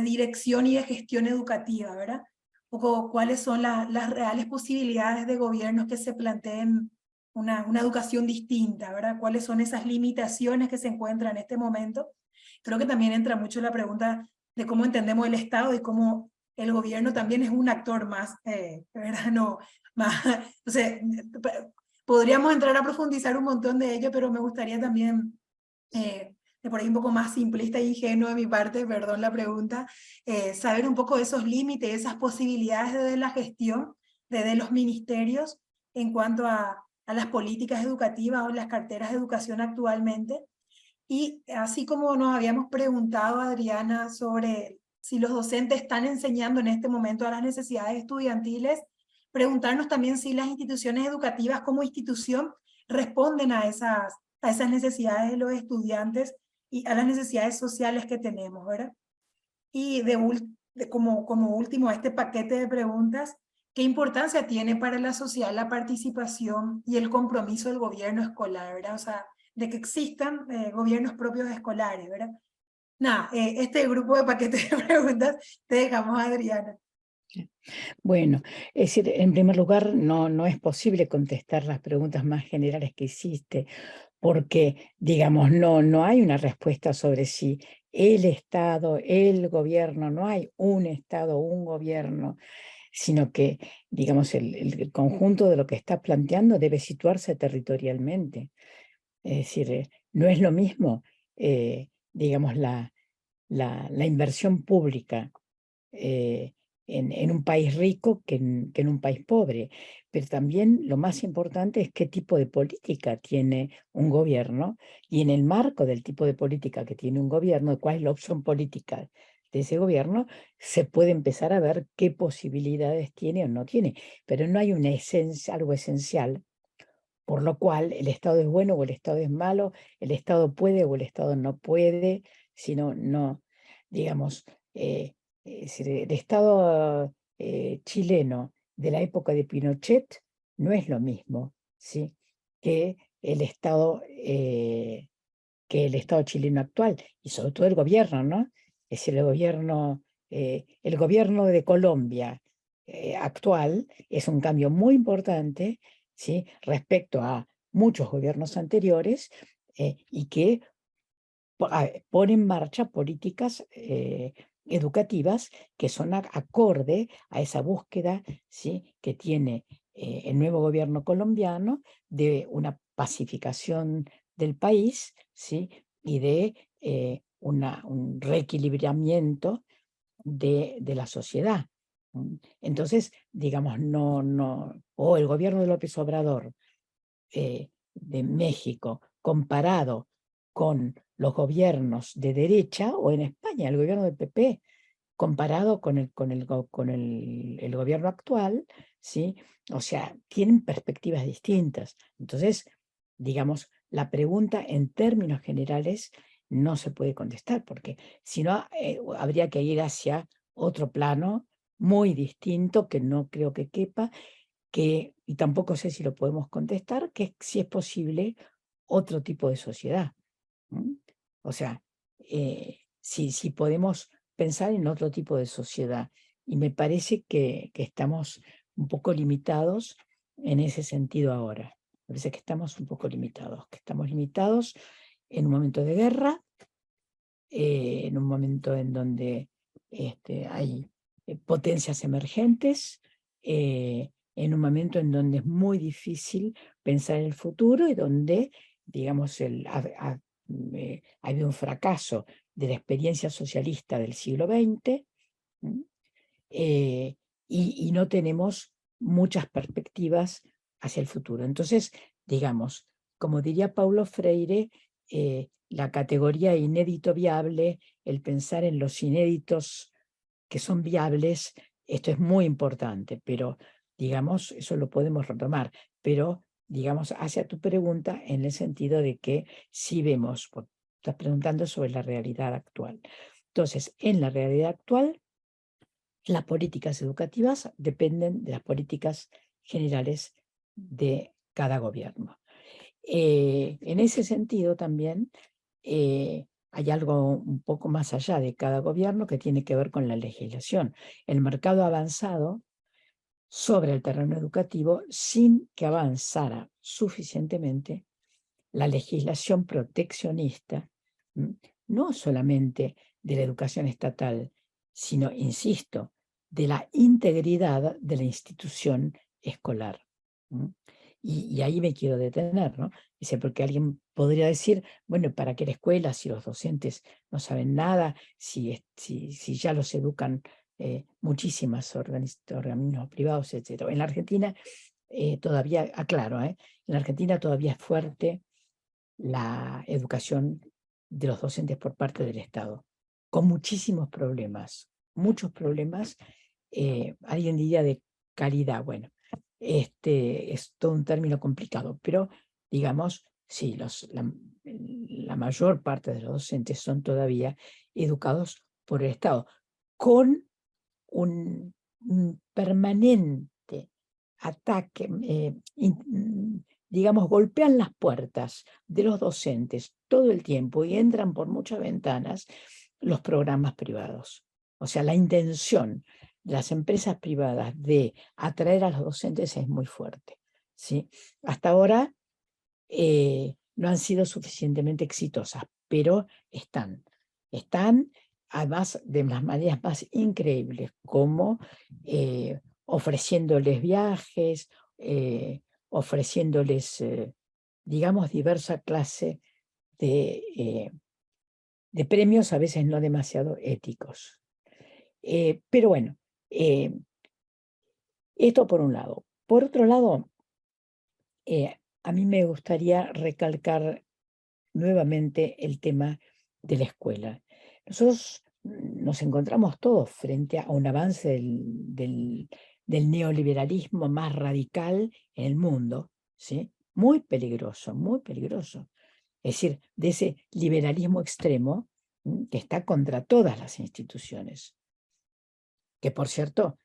dirección y de gestión educativa, ¿verdad? Un poco cuáles son las reales posibilidades de gobiernos que se planteen una educación distinta, ¿verdad? ¿Cuáles son esas limitaciones que se encuentran en este momento? Creo que también entra mucho la pregunta de cómo entendemos el Estado y cómo el gobierno también es un actor más, ¿verdad? No, más, o sea, podríamos entrar a profundizar un montón de ello, pero me gustaría también, de por ahí un poco más simplista e ingenuo de mi parte, perdón la pregunta, saber un poco de esos límites, esas posibilidades de la gestión de los ministerios en cuanto a las políticas educativas o las carteras de educación actualmente. Y así como nos habíamos preguntado, Adriana, sobre si los docentes están enseñando en este momento a las necesidades estudiantiles, preguntarnos también si las instituciones educativas como institución responden a esas necesidades de los estudiantes y a las necesidades sociales que tenemos, ¿verdad? Y como último, este paquete de preguntas, ¿qué importancia tiene para la sociedad la participación y el compromiso del gobierno escolar, ¿verdad? O sea, de que existan gobiernos propios escolares, ¿verdad? Nada, este grupo de paquetes de preguntas te dejamos, Adriana. Bueno, es decir, en primer lugar, no es posible contestar las preguntas más generales que hiciste, porque, digamos, no hay una respuesta sobre si el Estado, el gobierno, no hay un Estado, un gobierno, sino que, digamos, el conjunto de lo que está planteando debe situarse territorialmente. Es decir, no es lo mismo, digamos, la inversión pública en un país rico que en un país pobre. Pero también lo más importante es qué tipo de política tiene un gobierno y en el marco del tipo de política que tiene un gobierno, cuál es la opción política de ese gobierno, se puede empezar a ver qué posibilidades tiene o no tiene. Pero no hay una esencia, algo esencial, por lo cual el Estado es bueno o el Estado es malo, el Estado puede o el Estado no puede, sino no, digamos, es decir, el Estado chileno de la época de Pinochet no es lo mismo, ¿sí? que el Estado, que el Estado chileno actual, y sobre todo el gobierno, ¿no? Es decir, el gobierno de Colombia actual es un cambio muy importante, ¿sí? respecto a muchos gobiernos anteriores y que pone en marcha políticas educativas que son acorde a esa búsqueda, ¿sí?, que tiene el nuevo gobierno colombiano de una pacificación del país, ¿sí?, y de un reequilibramiento de la sociedad. Entonces, digamos, o el gobierno de López Obrador de México comparado con los gobiernos de derecha, o en España el gobierno del PP comparado con el gobierno actual, ¿sí? O sea, tienen perspectivas distintas. Entonces, digamos, la pregunta en términos generales no se puede contestar, porque si no, habría que ir hacia otro plano muy distinto que no creo que quepa, y tampoco sé si lo podemos contestar, que si es posible otro tipo de sociedad. O sea, si podemos pensar en otro tipo de sociedad. Y me parece que estamos un poco limitados en ese sentido ahora. Me parece que estamos un poco limitados, en un momento de guerra, en un momento en donde hay potencias emergentes, en un momento en donde es muy difícil pensar en el futuro y donde, digamos, ha habido un fracaso de la experiencia socialista del siglo XX, y no tenemos muchas perspectivas hacia el futuro. Entonces, digamos, como diría Paulo Freire, la categoría inédito viable, el pensar en los inéditos que son viables, esto es muy importante, pero digamos, eso lo podemos retomar, pero digamos, hacia tu pregunta en el sentido de que si vemos, estás preguntando sobre la realidad actual. Entonces, en la realidad actual, las políticas educativas dependen de las políticas generales de cada gobierno. En ese sentido también hay algo un poco más allá de cada gobierno que tiene que ver con la legislación. El mercado ha avanzado sobre el terreno educativo sin que avanzara suficientemente la legislación proteccionista, no solamente de la educación estatal, sino, insisto, de la integridad de la institución escolar. Y ahí me quiero detener, ¿no? Dice, porque alguien podría decir, bueno, ¿para qué la escuela si los docentes no saben nada, si ya los educan muchísimos organismos privados, etc.? En la Argentina todavía, aclaro, en la Argentina todavía es fuerte la educación de los docentes por parte del Estado, con muchísimos problemas, muchos problemas, alguien diría de calidad. Bueno, es todo un término complicado, pero digamos, sí, la mayor parte de los docentes son todavía educados por el Estado, con un permanente ataque, digamos, golpean las puertas de los docentes todo el tiempo y entran por muchas ventanas los programas privados. O sea, la intención de las empresas privadas de atraer a los docentes es muy fuerte, ¿sí? Hasta ahora no han sido suficientemente exitosas, pero están además de las maneras más increíbles, como ofreciéndoles viajes, ofreciéndoles, digamos, diversa clase de premios, a veces no demasiado éticos. Pero bueno, esto por un lado. Por otro lado, a mí me gustaría recalcar nuevamente el tema de la escuela. Nosotros nos encontramos todos frente a un avance del neoliberalismo más radical en el mundo, ¿sí? Muy peligroso, muy peligroso. Es decir, de ese liberalismo extremo que está contra todas las instituciones. Que por cierto,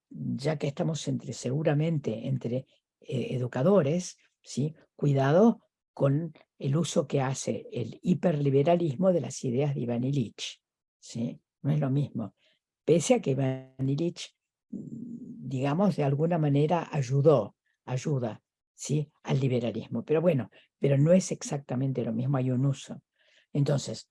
ya que estamos seguramente entre educadores, ¿sí? Cuidado con el uso que hace el hiperliberalismo de las ideas de Iván Ilich, ¿sí? No es lo mismo. Pese a que Iván Ilich, digamos, de alguna manera ayuda, ¿sí?, al liberalismo. Pero bueno, pero no es exactamente lo mismo, hay un uso. Entonces,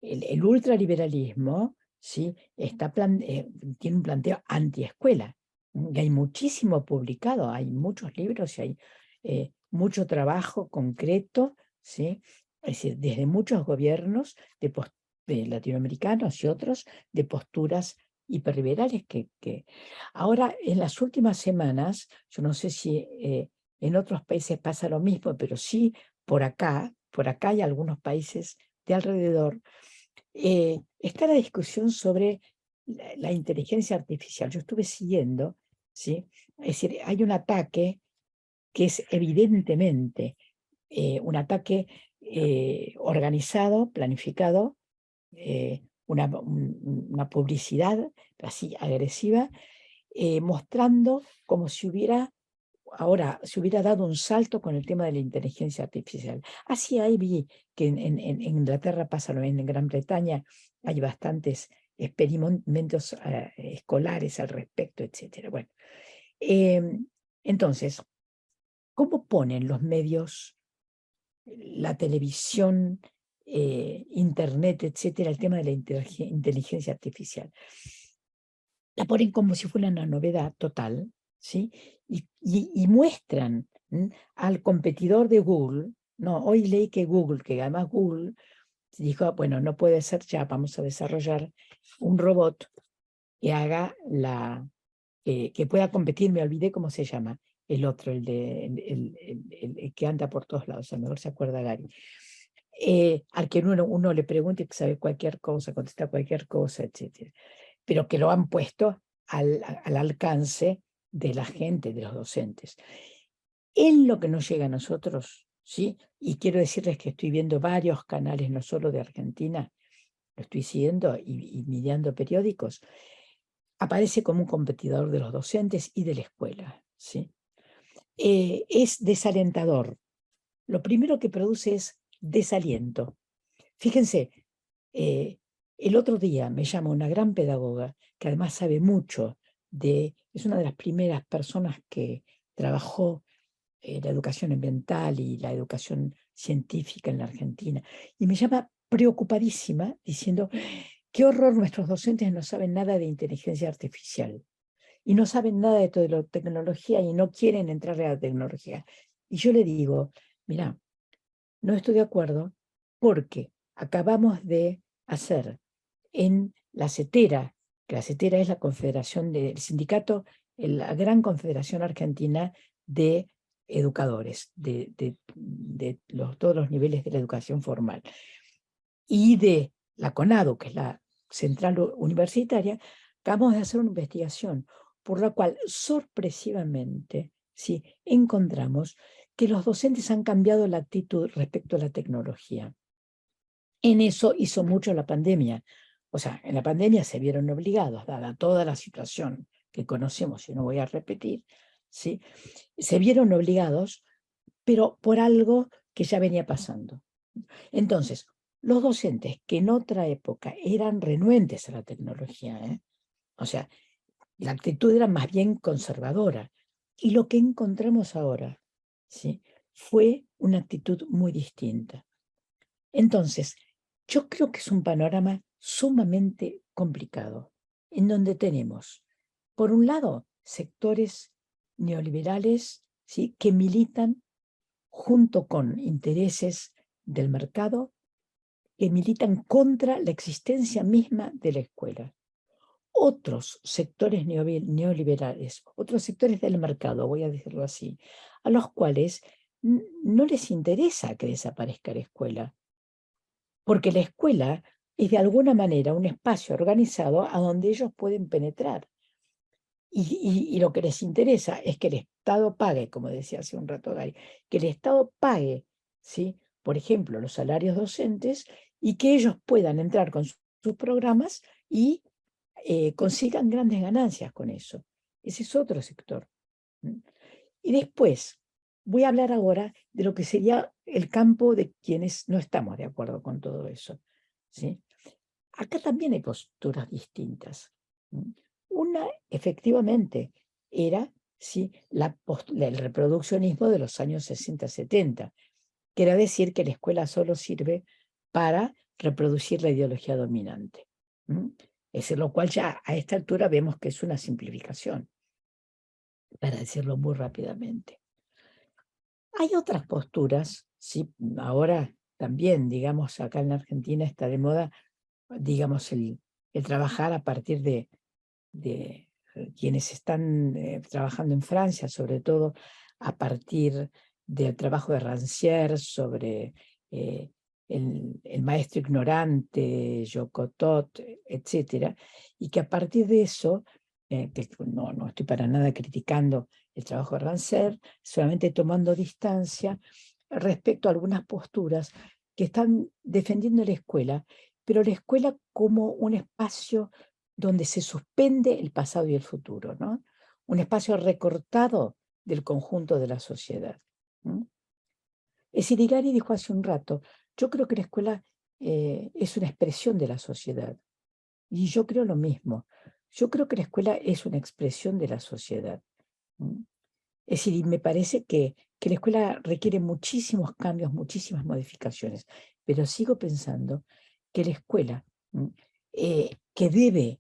el ultraliberalismo, ¿sí? Tiene un planteo antiescuela. Y hay muchísimo publicado, hay muchos libros y hay mucho trabajo concreto, ¿sí? Es decir, desde muchos gobiernos de latinoamericanos y otros de posturas hiperliberales que ahora en las últimas semanas, yo no sé si en otros países pasa lo mismo, pero sí por acá hay algunos países de alrededor, está la discusión sobre la inteligencia artificial. Yo estuve siguiendo, ¿sí? Es decir, hay un ataque que es evidentemente un ataque organizado, planificado, una publicidad así agresiva, mostrando como si ahora se hubiera dado un salto con el tema de la inteligencia artificial. Así ahí vi que en Inglaterra pasa lo mismo, en Gran Bretaña hay bastantes experimentos escolares al respecto, etc. Bueno, entonces, ¿cómo ponen los medios, la televisión, internet, etcétera, el tema de la inteligencia artificial? La ponen como si fuera una novedad total, ¿sí? Y muestran al competidor de Google, no, hoy leí que Google, que además Google dijo, bueno, no puede ser ya, vamos a desarrollar un robot que haga que pueda competir, me olvidé cómo se llama, el otro, el que anda por todos lados, a lo mejor se acuerda Gary. Al que uno le pregunte, que sabe cualquier cosa, contesta cualquier cosa, etc. Pero que lo han puesto al alcance de la gente, de los docentes. En lo que nos llega a nosotros, ¿sí? Y quiero decirles que estoy viendo varios canales, no solo de Argentina, lo estoy siguiendo y mirando periódicos, aparece como un competidor de los docentes y de la escuela, ¿sí? Es desalentador. Lo primero que produce es desaliento. Fíjense, el otro día me llama una gran pedagoga que además sabe mucho es una de las primeras personas que trabajó la educación ambiental y la educación científica en la Argentina, y me llama preocupadísima diciendo, qué horror, nuestros docentes no saben nada de inteligencia artificial y no saben nada de toda la tecnología y no quieren entrar a la tecnología. Y yo le digo, mira, no estoy de acuerdo porque acabamos de hacer en la CETERA, que la CETERA es la confederación del sindicato, la gran confederación argentina de educadores, de todos los niveles de la educación formal, y de la CONADU, que es la central universitaria, acabamos de hacer una investigación por la cual sorpresivamente ¿sí? Encontramos que los docentes han cambiado la actitud respecto a la tecnología. En eso hizo mucho la pandemia. O sea, en la pandemia se vieron obligados, dada toda la situación que conocemos, y no voy a repetir, ¿sí? Se vieron obligados, pero por algo que ya venía pasando. Entonces, los docentes que en otra época eran renuentes a la tecnología, o sea, la actitud era más bien conservadora, y lo que encontramos ahora, ¿sí? Fue una actitud muy distinta. Entonces, yo creo que es un panorama sumamente complicado, en donde tenemos, por un lado, sectores neoliberales, ¿sí? Que militan junto con intereses del mercado, que militan contra la existencia misma de la escuela. Otros sectores neoliberales, otros sectores del mercado, voy a decirlo así, a los cuales no les interesa que desaparezca la escuela, porque la escuela es de alguna manera un espacio organizado a donde ellos pueden penetrar. Y lo que les interesa es que el Estado pague, como decía hace un rato Gary, que el Estado pague, ¿sí? Por ejemplo, los salarios docentes, y que ellos puedan entrar con sus programas y consigan grandes ganancias con eso. Ese es otro sector. Y después, voy a hablar ahora de lo que sería el campo de quienes no estamos de acuerdo con todo eso, ¿sí? Acá también hay posturas distintas. Una, efectivamente, era ¿sí? El reproduccionismo de los años 60-70, que era decir que la escuela solo sirve para reproducir la ideología dominante. Es lo cual ya a esta altura vemos que es una simplificación, para decirlo muy rápidamente. Hay otras posturas, ¿sí? Ahora también, digamos, acá en Argentina está de moda, digamos, el trabajar a partir de quienes están trabajando en Francia, sobre todo a partir del trabajo de Rancière sobre el maestro ignorante, Jocotot, etc. Y que a partir de eso, que no estoy para nada criticando el trabajo de Rancière, solamente tomando distancia respecto a algunas posturas que están defendiendo la escuela, pero la escuela como un espacio donde se suspende el pasado y el futuro, ¿no? Un espacio recortado del conjunto de la sociedad. Sirigari dijo hace un rato, yo creo que la escuela es una expresión de la sociedad. Y yo creo lo mismo. Yo creo que la escuela es una expresión de la sociedad. Es decir, me parece que la escuela requiere muchísimos cambios, muchísimas modificaciones, pero sigo pensando que la escuela, que debe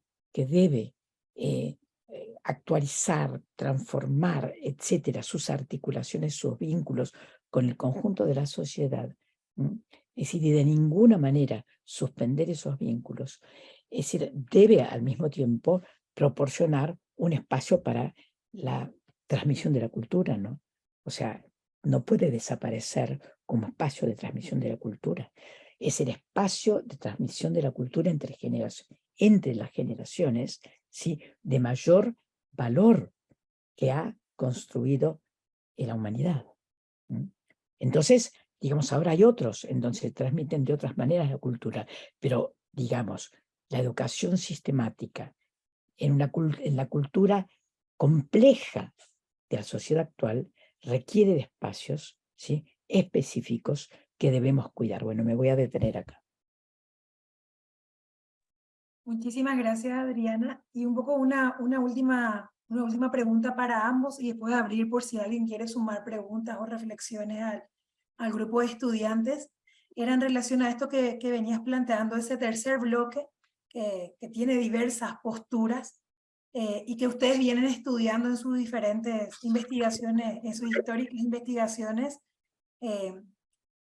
actualizar, transformar, etcétera, sus articulaciones, sus vínculos con el conjunto de la sociedad, es decir, y de ninguna manera suspender esos vínculos, es decir, debe al mismo tiempo proporcionar un espacio para la transmisión de la cultura, ¿no? O sea, no puede desaparecer como espacio de transmisión de la cultura. Es el espacio de transmisión de la cultura entre las generaciones, ¿sí? De mayor valor que ha construido en la humanidad. Entonces, digamos, ahora hay otros en donde se transmiten de otras maneras la cultura, pero, digamos, la educación sistemática en la cultura compleja de la sociedad actual requiere de espacios, ¿sí? Específicos que debemos cuidar. Bueno, me voy a detener acá. Muchísimas gracias, Adriana. Y un poco una última pregunta para ambos y después abrir por si alguien quiere sumar preguntas o reflexiones al grupo de estudiantes. Era en relación a esto que venías planteando, ese tercer bloque que tiene diversas posturas y que ustedes vienen estudiando en sus diferentes investigaciones, en sus históricas investigaciones.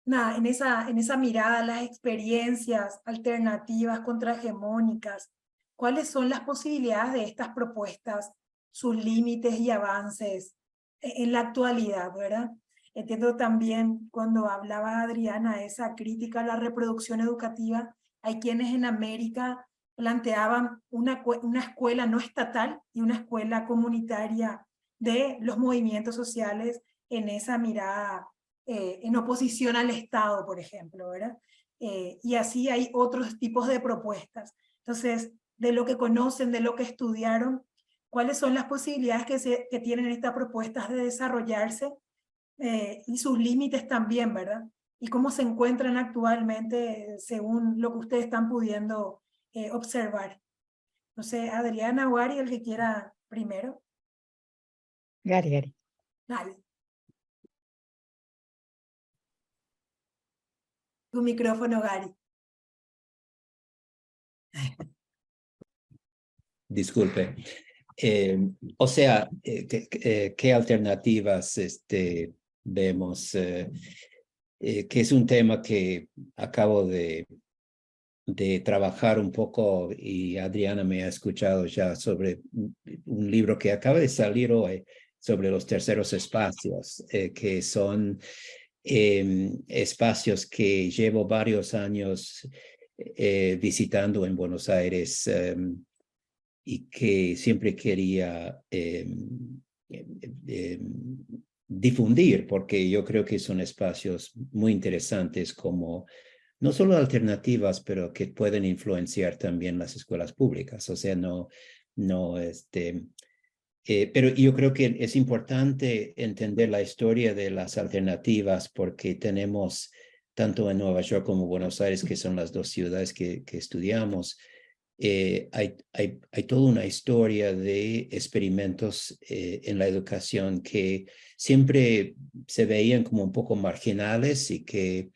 Nada, en esa mirada, las experiencias alternativas, contrahegemónicas, ¿cuáles son las posibilidades de estas propuestas, sus límites y avances en la actualidad, ¿verdad? Entiendo también cuando hablaba Adriana esa crítica a la reproducción educativa, hay quienes en América planteaban una escuela no estatal y una escuela comunitaria de los movimientos sociales en esa mirada en oposición al Estado, por ejemplo, ¿verdad? Y así hay otros tipos de propuestas. Entonces, de lo que conocen, de lo que estudiaron, ¿cuáles son las posibilidades que tienen estas propuestas de desarrollarse y sus límites también, ¿verdad? Y cómo se encuentran actualmente según lo que ustedes están pudiendo observar. No sé, Adriana o Ari, el que quiera primero. Gary. Dale. Tu micrófono, Gary. Disculpe. O sea, ¿qué alternativas vemos? Que es un tema que acabo de trabajar un poco y Adriana me ha escuchado ya sobre un libro que acaba de salir hoy sobre los terceros espacios, que son espacios que llevo varios años visitando en Buenos Aires y que siempre quería difundir, porque yo creo que son espacios muy interesantes como no solo alternativas, pero que pueden influenciar también las escuelas públicas. O sea, pero yo creo que es importante entender la historia de las alternativas porque tenemos, tanto en Nueva York como Buenos Aires, que son las dos ciudades que estudiamos, hay toda una historia de experimentos en la educación que siempre se veían como un poco marginales y que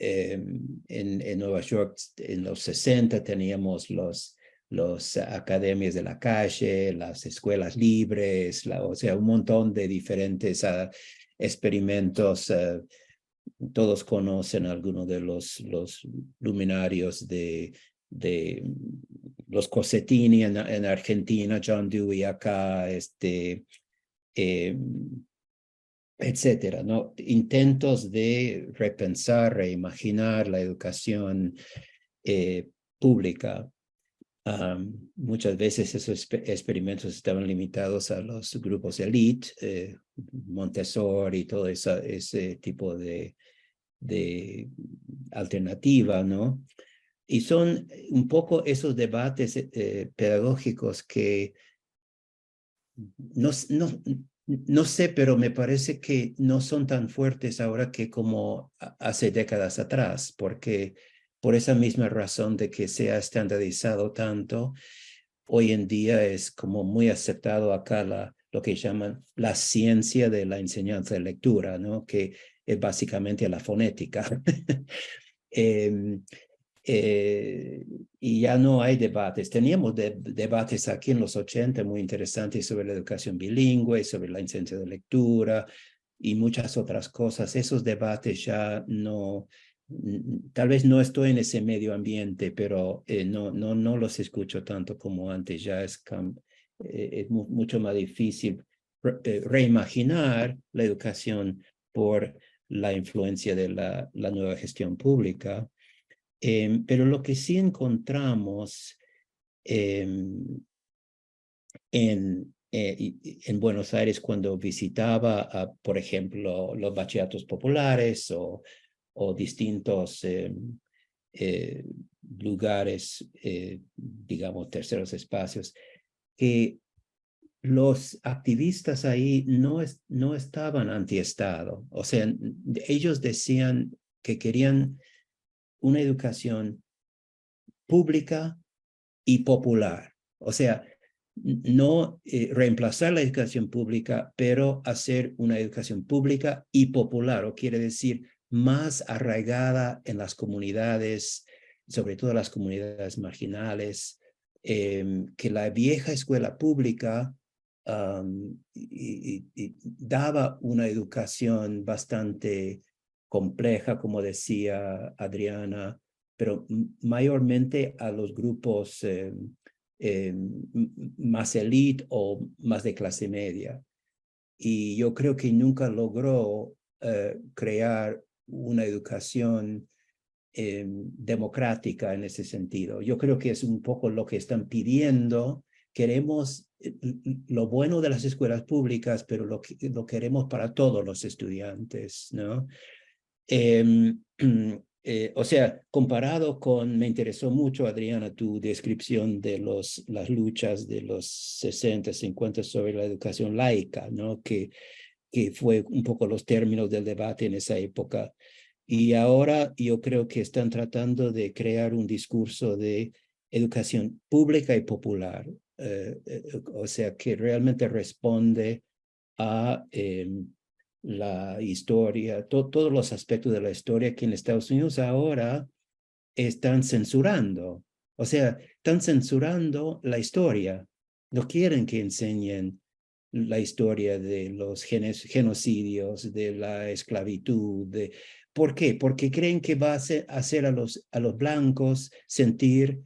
en Nueva York en los 60 teníamos los academias de la calle, las escuelas libres, o sea, un montón de diferentes experimentos. Todos conocen algunos de los luminarios de los Cossettini en Argentina, John Dewey acá, etcétera, ¿no? Intentos de repensar, reimaginar la educación pública. Muchas veces esos experimentos estaban limitados a los grupos de élite, Montessori y todo ese tipo de alternativa, ¿no? Y son un poco esos debates pedagógicos que no sé, pero me parece que no son tan fuertes ahora que como hace décadas atrás, porque por esa misma razón de que se ha estandarizado tanto, hoy en día es como muy aceptado acá lo que llaman la ciencia de la enseñanza de lectura, ¿no? Que es básicamente la fonética. Y ya no hay debates. Teníamos debates aquí en los 80 muy interesantes sobre la educación bilingüe, sobre la enseñanza de lectura y muchas otras cosas. Esos debates ya no, tal vez no estoy en ese medio ambiente, pero no los escucho tanto como antes. Ya es mucho más difícil reimaginar la educación por la influencia de la nueva gestión pública. Pero lo que sí encontramos en Buenos Aires cuando visitaba, por ejemplo, los bachilleratos populares o distintos lugares, digamos, terceros espacios, que los activistas ahí no estaban anti-Estado. O sea, ellos decían que querían una educación pública y popular. O sea, no reemplazar la educación pública, pero hacer una educación pública y popular, o quiere decir más arraigada en las comunidades, sobre todo las comunidades marginales, que la vieja escuela pública y daba una educación bastante compleja, como decía Adriana, pero mayormente a los grupos más elite o más de clase media. Y yo creo que nunca logró crear una educación democrática en ese sentido. Yo creo que es un poco lo que están pidiendo. Queremos lo bueno de las escuelas públicas, pero lo queremos para todos los estudiantes, ¿no? O sea, comparado con, me interesó mucho, Adriana, tu descripción de las luchas de los 60, 50 sobre la educación laica, ¿no? Que fue un poco los términos del debate en esa época. Y ahora yo creo que están tratando de crear un discurso de educación pública y popular, o sea, que realmente responde a la historia, todos los aspectos de la historia que en Estados Unidos ahora están censurando. O sea, están censurando la historia. No quieren que enseñen la historia de los genocidios, de la esclavitud. ¿Por qué? Porque creen que va a hacer a los blancos sentir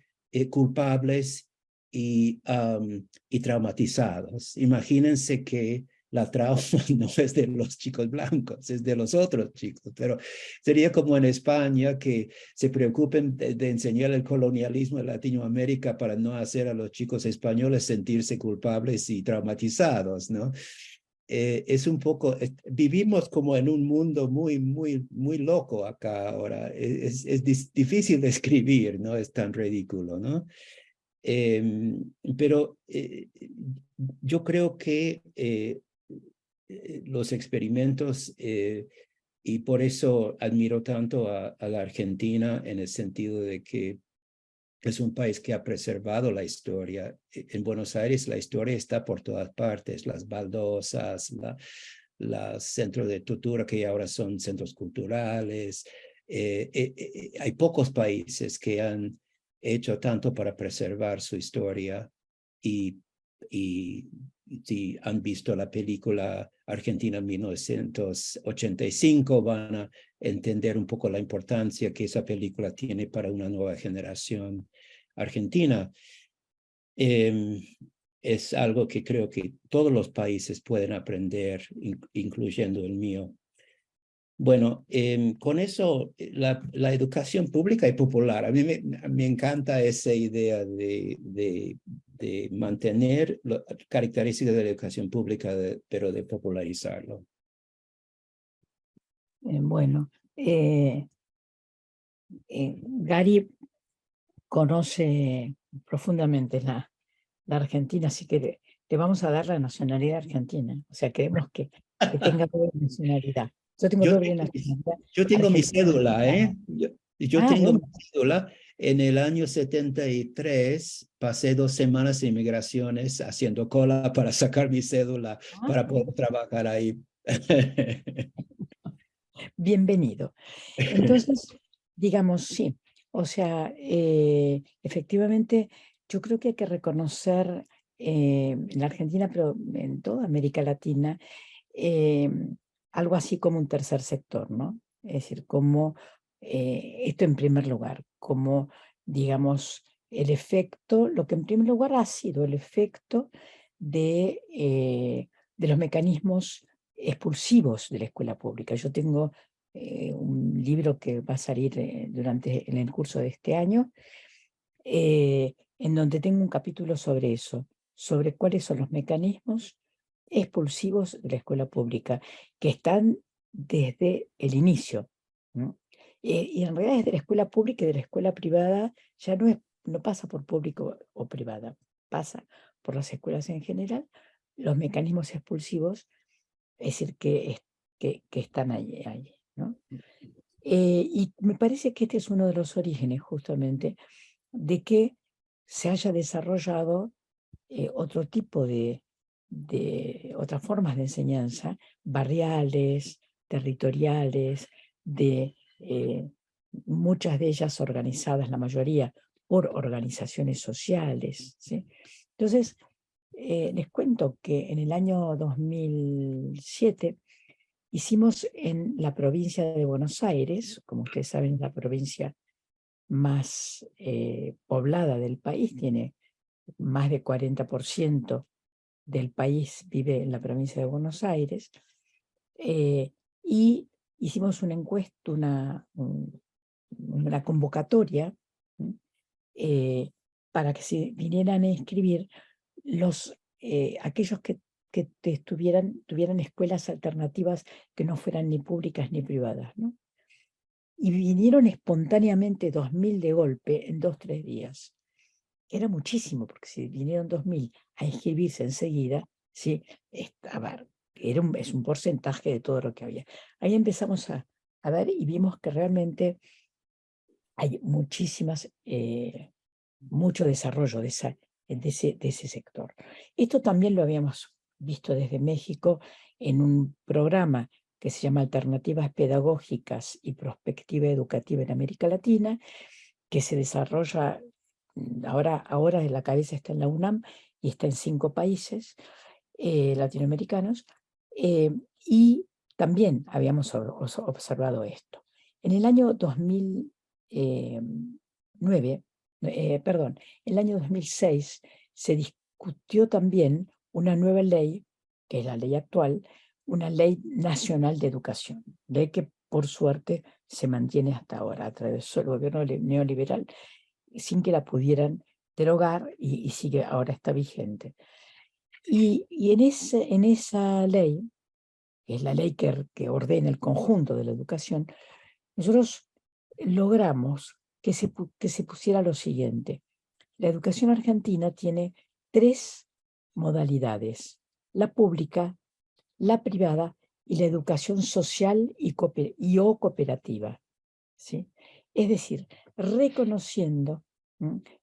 culpables y traumatizados. Imagínense que la trauma no es de los chicos blancos, es de los otros chicos, pero sería como en España que se preocupen de enseñar el colonialismo de Latinoamérica para no hacer a los chicos españoles sentirse culpables y traumatizados, ¿no? Es un poco, vivimos como en un mundo muy loco acá ahora. Es difícil de escribir, ¿no? Es tan ridículo, ¿no? Pero yo creo que los experimentos, y por eso admiro tanto a la Argentina en el sentido de que es un país que ha preservado la historia. En Buenos Aires la historia está por todas partes, las baldosas, los centros de tutora que ahora son centros culturales, hay pocos países que han hecho tanto para preservar su historia y si han visto la película Argentina 1985, van a entender un poco la importancia que esa película tiene para una nueva generación argentina. Es algo que creo que todos los países pueden aprender, incluyendo el mío. Bueno, con eso, la educación pública y popular, a mí me encanta esa idea de mantener las características de la educación pública, pero de popularizarlo. Bueno, Gary conoce profundamente la Argentina, así que le vamos a dar la nacionalidad argentina. O sea, queremos que tenga doble nacionalidad. Yo tengo doble nacionalidad. Yo tengo mi argentina y cédula, mexicana. Yo tengo Bueno. mi cédula. En el año 73 pasé 2 semanas en migraciones haciendo cola para sacar mi cédula para poder trabajar ahí. Bienvenido. Entonces, digamos, sí. O sea, efectivamente, yo creo que hay que reconocer en la Argentina, pero en toda América Latina, algo así como un tercer sector, ¿no? Es decir, como esto en primer lugar, como, digamos, el efecto, lo que en primer lugar ha sido el efecto de los mecanismos expulsivos de la escuela pública. Yo tengo un libro que va a salir en el curso de este año, en donde tengo un capítulo sobre eso, sobre cuáles son los mecanismos expulsivos de la escuela pública, que están desde el inicio, ¿no? Y en realidad desde la escuela pública y de la escuela privada ya no pasa por público o privada, pasa por las escuelas en general, los mecanismos expulsivos, es decir, que están ahí, ¿no? Y me parece que este es uno de los orígenes justamente de que se haya desarrollado otro tipo otras formas de enseñanza, barriales, territoriales, muchas de ellas organizadas, la mayoría, por organizaciones sociales, ¿sí? Entonces, les cuento que en el año 2007 hicimos en la provincia de Buenos Aires, como ustedes saben, es la provincia más poblada del país, tiene más de 40% del país vive en la provincia de Buenos Aires, y hicimos una encuesta, una convocatoria para que se vinieran a inscribir aquellos que tuvieran escuelas alternativas que no fueran ni públicas ni privadas, ¿no? Y vinieron espontáneamente 2.000 de golpe en 2-3 días. Era muchísimo, porque si vinieron 2.000 a inscribirse enseguida, ¿sí? A ver, es un porcentaje de todo lo que había. Ahí empezamos a ver y vimos que realmente hay mucho desarrollo de ese sector. Esto también lo habíamos visto desde México en un programa que se llama Alternativas Pedagógicas y Prospectiva Educativa en América Latina, que se desarrolla ahora de la cabeza está en la UNAM y está en 5 países latinoamericanos, y también habíamos observado esto. En el año 2009, perdón, en el año 2006 se discutió también una nueva ley, que es la ley actual, una ley nacional de educación, ley que por suerte se mantiene hasta ahora a través del gobierno neoliberal, sin que la pudieran derogar, y sigue, ahora está vigente. Y en esa ley, que es la ley que ordena el conjunto de la educación, nosotros logramos que se pusiera lo siguiente. La educación argentina tiene 3 modalidades: la pública, la privada y la educación social o cooperativa, ¿sí? Es decir, reconociendo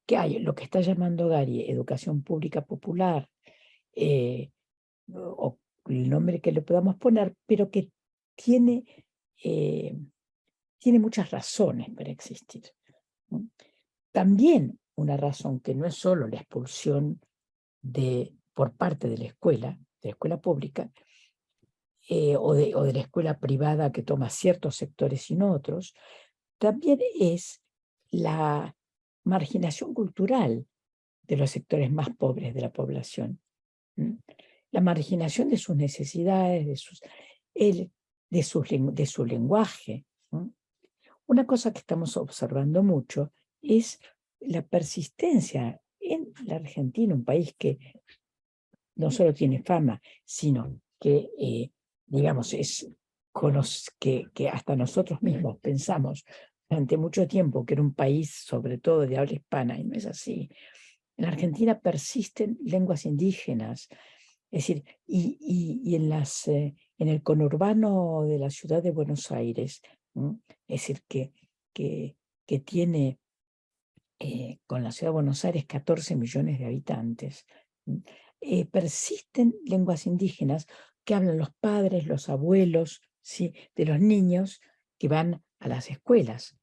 que hay lo que está llamando Gary educación pública popular, o el nombre que le podamos poner, pero que tiene tiene muchas razones para existir. También una razón que no es solo la expulsión por parte de la escuela pública, o de la escuela privada que toma ciertos sectores y no otros, también es la marginación cultural de los sectores más pobres de la población. La marginación de sus necesidades, de su lenguaje. Una cosa que estamos observando mucho es la persistencia en la Argentina, un país que no solo tiene fama, sino que, digamos, que hasta nosotros mismos pensamos durante mucho tiempo que era un país sobre todo de habla hispana, y no es así. En la Argentina persisten lenguas indígenas, es decir, y en el conurbano de la ciudad de Buenos Aires, es decir, que tiene con la ciudad de Buenos Aires 14 millones de habitantes, persisten lenguas indígenas que hablan los padres, los abuelos, ¿sí?, de los niños que van a las escuelas.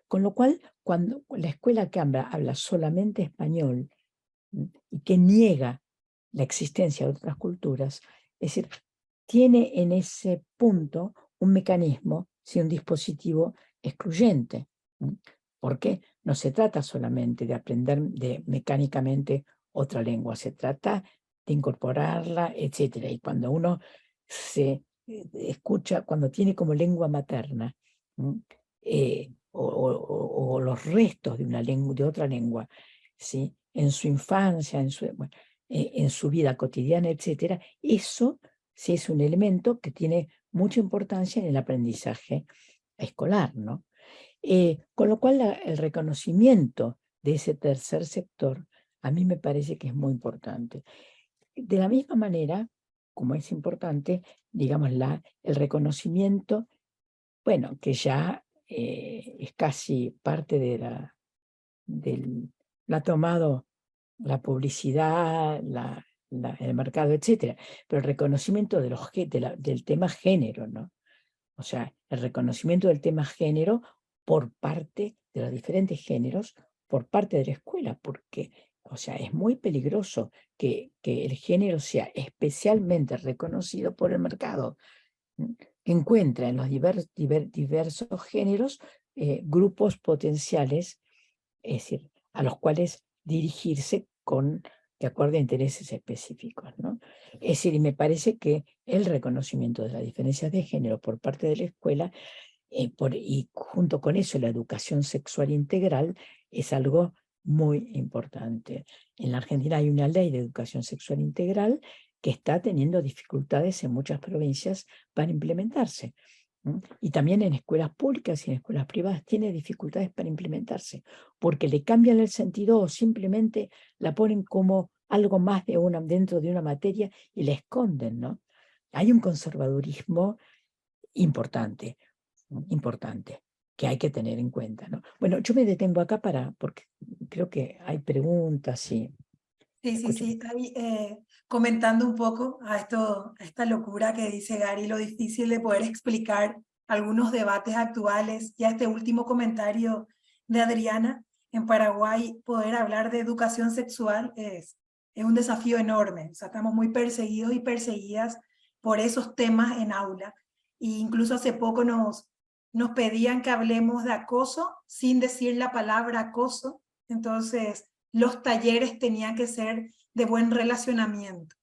Con lo cual, cuando la escuela que habla solamente español y que niega la existencia de otras culturas, es decir, tiene en ese punto un mecanismo, ¿sí?, un dispositivo excluyente. Porque no se trata solamente de aprender mecánicamente otra lengua, se trata de incorporarla, etc. Y cuando uno se escucha, cuando tiene como lengua materna o los restos de una lengua, de otra lengua, ¿sí?, en su infancia, en su vida cotidiana, etc., eso sí es un elemento que tiene mucha importancia en el aprendizaje escolar, ¿no? Con lo cual el reconocimiento de ese tercer sector a mí me parece que es muy importante. De la misma manera, como es importante, digamos, el reconocimiento, bueno, que ya es casi parte de la ha tomado la publicidad, el mercado, etc. Pero el reconocimiento del tema género, ¿no? O sea, el reconocimiento del tema género por parte de los diferentes géneros, por parte de la escuela, porque, o sea, es muy peligroso que el género sea especialmente reconocido por el mercado, que encuentra en los diversos géneros grupos potenciales, es decir, a los cuales dirigirse de acuerdo a intereses específicos, ¿no? Es decir, y me parece que el reconocimiento de las diferencias de género por parte de la escuela y junto con eso la educación sexual integral es algo muy importante. En la Argentina hay una ley de educación sexual integral que está teniendo dificultades en muchas provincias para implementarse. Y también en escuelas públicas y en escuelas privadas tiene dificultades para implementarse, porque le cambian el sentido o simplemente la ponen como algo más dentro de una materia y la esconden, ¿no? Hay un conservadurismo importante, que hay que tener en cuenta, ¿no? Bueno, yo me detengo acá porque creo que hay preguntas y... Sí. Ahí, comentando un poco a esta locura que dice Gary, lo difícil de poder explicar algunos debates actuales y a este último comentario de Adriana, en Paraguay poder hablar de educación sexual es un desafío enorme. O sea, estamos muy perseguidos y perseguidas por esos temas en aula. E incluso hace poco nos pedían que hablemos de acoso sin decir la palabra acoso. Entonces, los talleres tenían que ser de buen relacionamiento,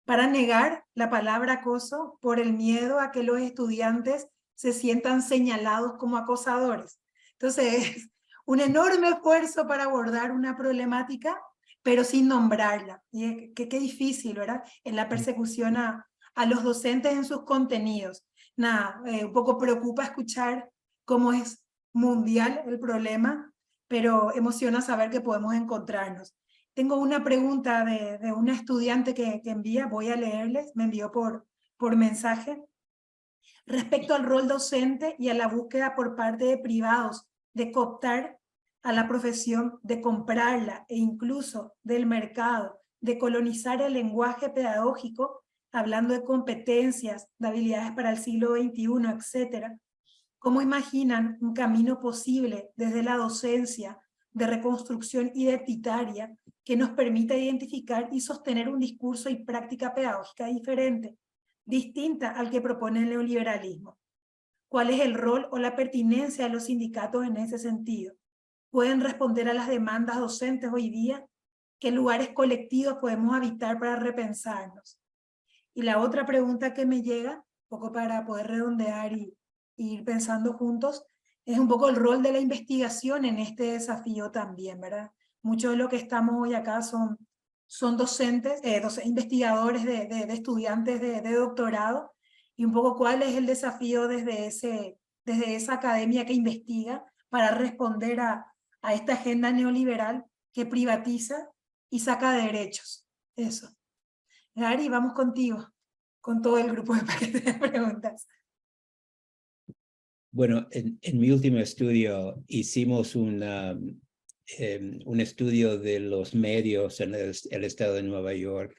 para negar la palabra acoso por el miedo a que los estudiantes se sientan señalados como acosadores. Entonces, es un enorme esfuerzo para abordar una problemática, pero sin nombrarla. Y qué difícil, ¿verdad? En la persecución a los docentes en sus contenidos. Nada, un poco preocupa escuchar cómo es mundial el problema, pero emociona saber que podemos encontrarnos. Tengo una pregunta de una estudiante que envía, voy a leerles, me envió por mensaje. Respecto al rol docente y a la búsqueda por parte de privados de cooptar a la profesión, de comprarla e incluso del mercado, de colonizar el lenguaje pedagógico, hablando de competencias, de habilidades para el siglo XXI, etc. ¿Cómo imaginan un camino posible desde la docencia de reconstrucción identitaria que nos permita identificar y sostener un discurso y práctica pedagógica diferente, distinta al que propone el neoliberalismo? ¿Cuál es el rol o la pertinencia de los sindicatos en ese sentido? ¿Pueden responder a las demandas docentes hoy día? ¿Qué lugares colectivos podemos habitar para repensarnos? Y la otra pregunta que me llega, un poco para poder redondear y ir pensando juntos, es un poco el rol de la investigación en este desafío también, ¿verdad? Muchos de los que estamos hoy acá son docentes, investigadores de estudiantes de doctorado, y un poco cuál es el desafío desde esa academia que investiga para responder a esta agenda neoliberal que privatiza y saca derechos. Eso. Gary, vamos contigo, con todo el grupo de paquetes de preguntas. Bueno, en mi último estudio hicimos un estudio de los medios en el estado de Nueva York.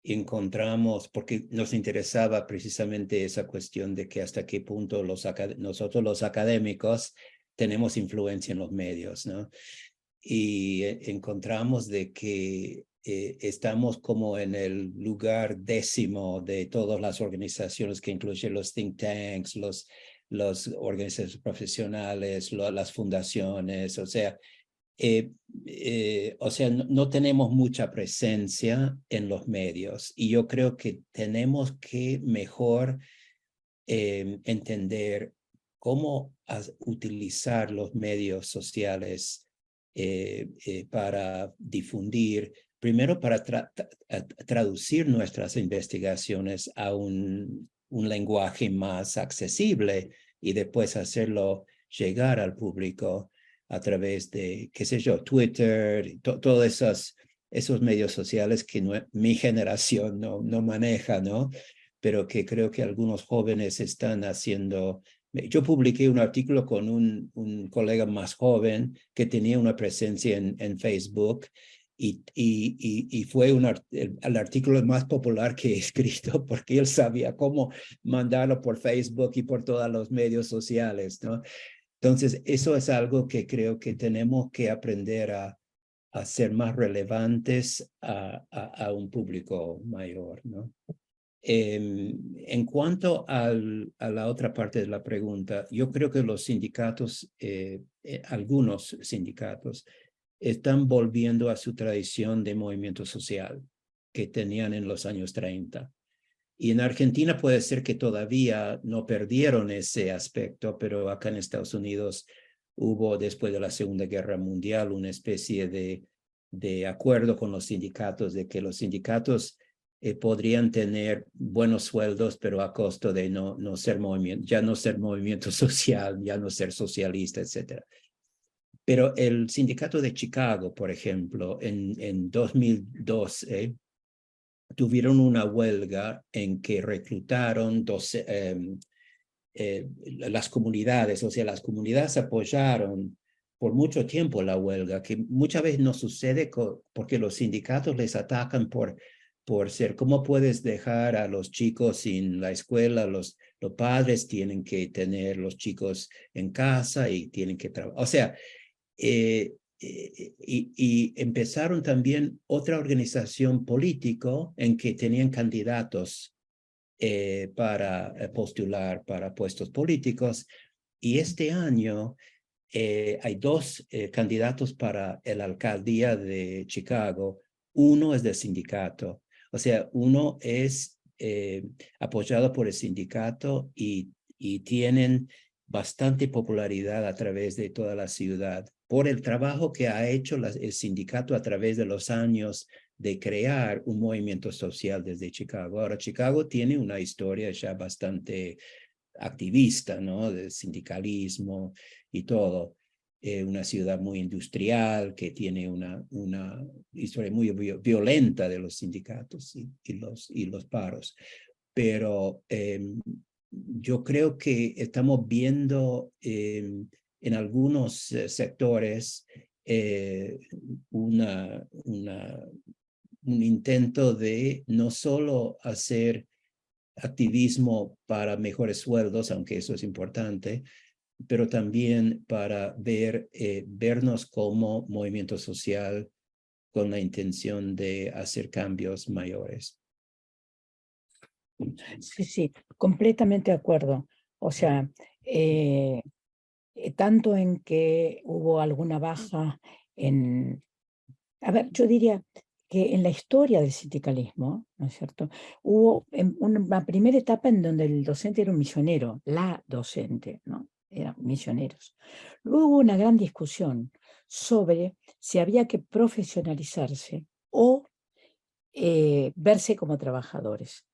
Encontramos, porque nos interesaba precisamente esa cuestión de que hasta qué punto nosotros los académicos tenemos influencia en los medios, ¿no? Y encontramos de que estamos como en el lugar 10º de todas las organizaciones, que incluyen los think tanks, las organizaciones profesionales, las fundaciones, o sea, no tenemos mucha presencia en los medios, y yo creo que tenemos que mejor entender cómo utilizar los medios sociales para difundir, primero para traducir nuestras investigaciones a un lenguaje más accesible, y después hacerlo llegar al público a través de, qué sé yo, Twitter, todos esos medios sociales que mi generación no maneja, ¿no? Pero que creo que algunos jóvenes están haciendo. Yo publiqué un artículo con un colega más joven que tenía una presencia en Facebook, y fue el artículo más popular que he escrito, porque él sabía cómo mandarlo por Facebook y por todos los medios sociales, ¿no? Entonces, eso es algo que creo que tenemos que aprender a ser más relevantes a un público mayor, ¿no? En cuanto a la otra parte de la pregunta, yo creo que los sindicatos, algunos sindicatos, están volviendo a su tradición de movimiento social que tenían en los años 30. Y en Argentina puede ser que todavía no perdieron ese aspecto, pero acá en Estados Unidos hubo, después de la Segunda Guerra Mundial, una especie de acuerdo con los sindicatos, de que los sindicatos podrían tener buenos sueldos, pero a costo de no ser movimiento, ya no ser movimiento social, ya no ser socialista, etc. Pero el sindicato de Chicago, por ejemplo, en 2012, tuvieron una huelga en que reclutaron las comunidades, o sea, las comunidades apoyaron por mucho tiempo la huelga, que muchas veces no sucede porque los sindicatos les atacan por ser, ¿cómo puedes dejar a los chicos sin la escuela? Los padres tienen que tener los chicos en casa y tienen que trabajar. O sea, y empezaron también otra organización político en que tenían candidatos para postular para puestos políticos, y este año hay 2 candidatos para la alcaldía de Chicago. Uno es del sindicato, o sea, uno es apoyado por el sindicato, y tienen bastante popularidad a través de toda la ciudad por el trabajo que ha hecho el sindicato a través de los años de crear un movimiento social desde Chicago. Ahora, Chicago tiene una historia ya bastante activista, ¿no? De sindicalismo y todo. Una ciudad muy industrial que tiene una historia muy violenta de los sindicatos y los paros. Pero yo creo que estamos viendo en algunos sectores un intento de no solo hacer activismo para mejores sueldos, aunque eso es importante, pero también para vernos como movimiento social con la intención de hacer cambios mayores. Sí, sí, completamente de acuerdo. O sea, tanto en que hubo alguna baja en... A ver, yo diría que en la historia del sindicalismo, ¿no es cierto? Hubo una primera etapa en donde el docente era un misionero, la docente, ¿no? Eran misioneros. Luego hubo una gran discusión sobre si había que profesionalizarse o verse como trabajadores.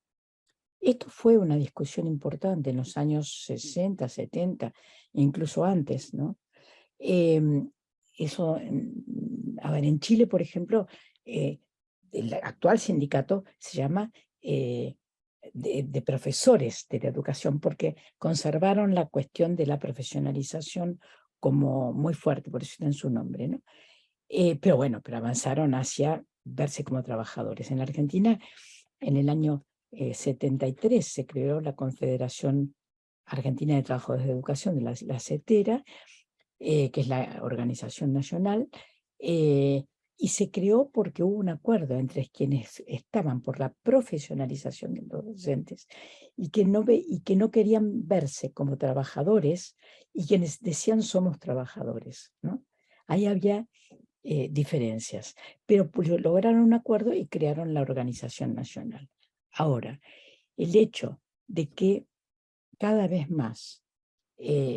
Esto fue una discusión importante en los años 60, 70, incluso antes, ¿no? Eso, a ver, en Chile, por ejemplo, el actual sindicato se llama de profesores de la educación, porque conservaron la cuestión de la profesionalización como muy fuerte, por eso está en su nombre, ¿no? Pero bueno, pero avanzaron hacia verse como trabajadores. En la Argentina, en el año 73 se creó la Confederación Argentina de Trabajadores de Educación, de la CETERA, que es la organización nacional, y se creó porque hubo un acuerdo entre quienes estaban por la profesionalización de los docentes y que no querían verse como trabajadores y quienes decían somos trabajadores, ¿no? Ahí había diferencias, pero lograron un acuerdo y crearon la organización nacional. Ahora, el hecho de que cada vez más,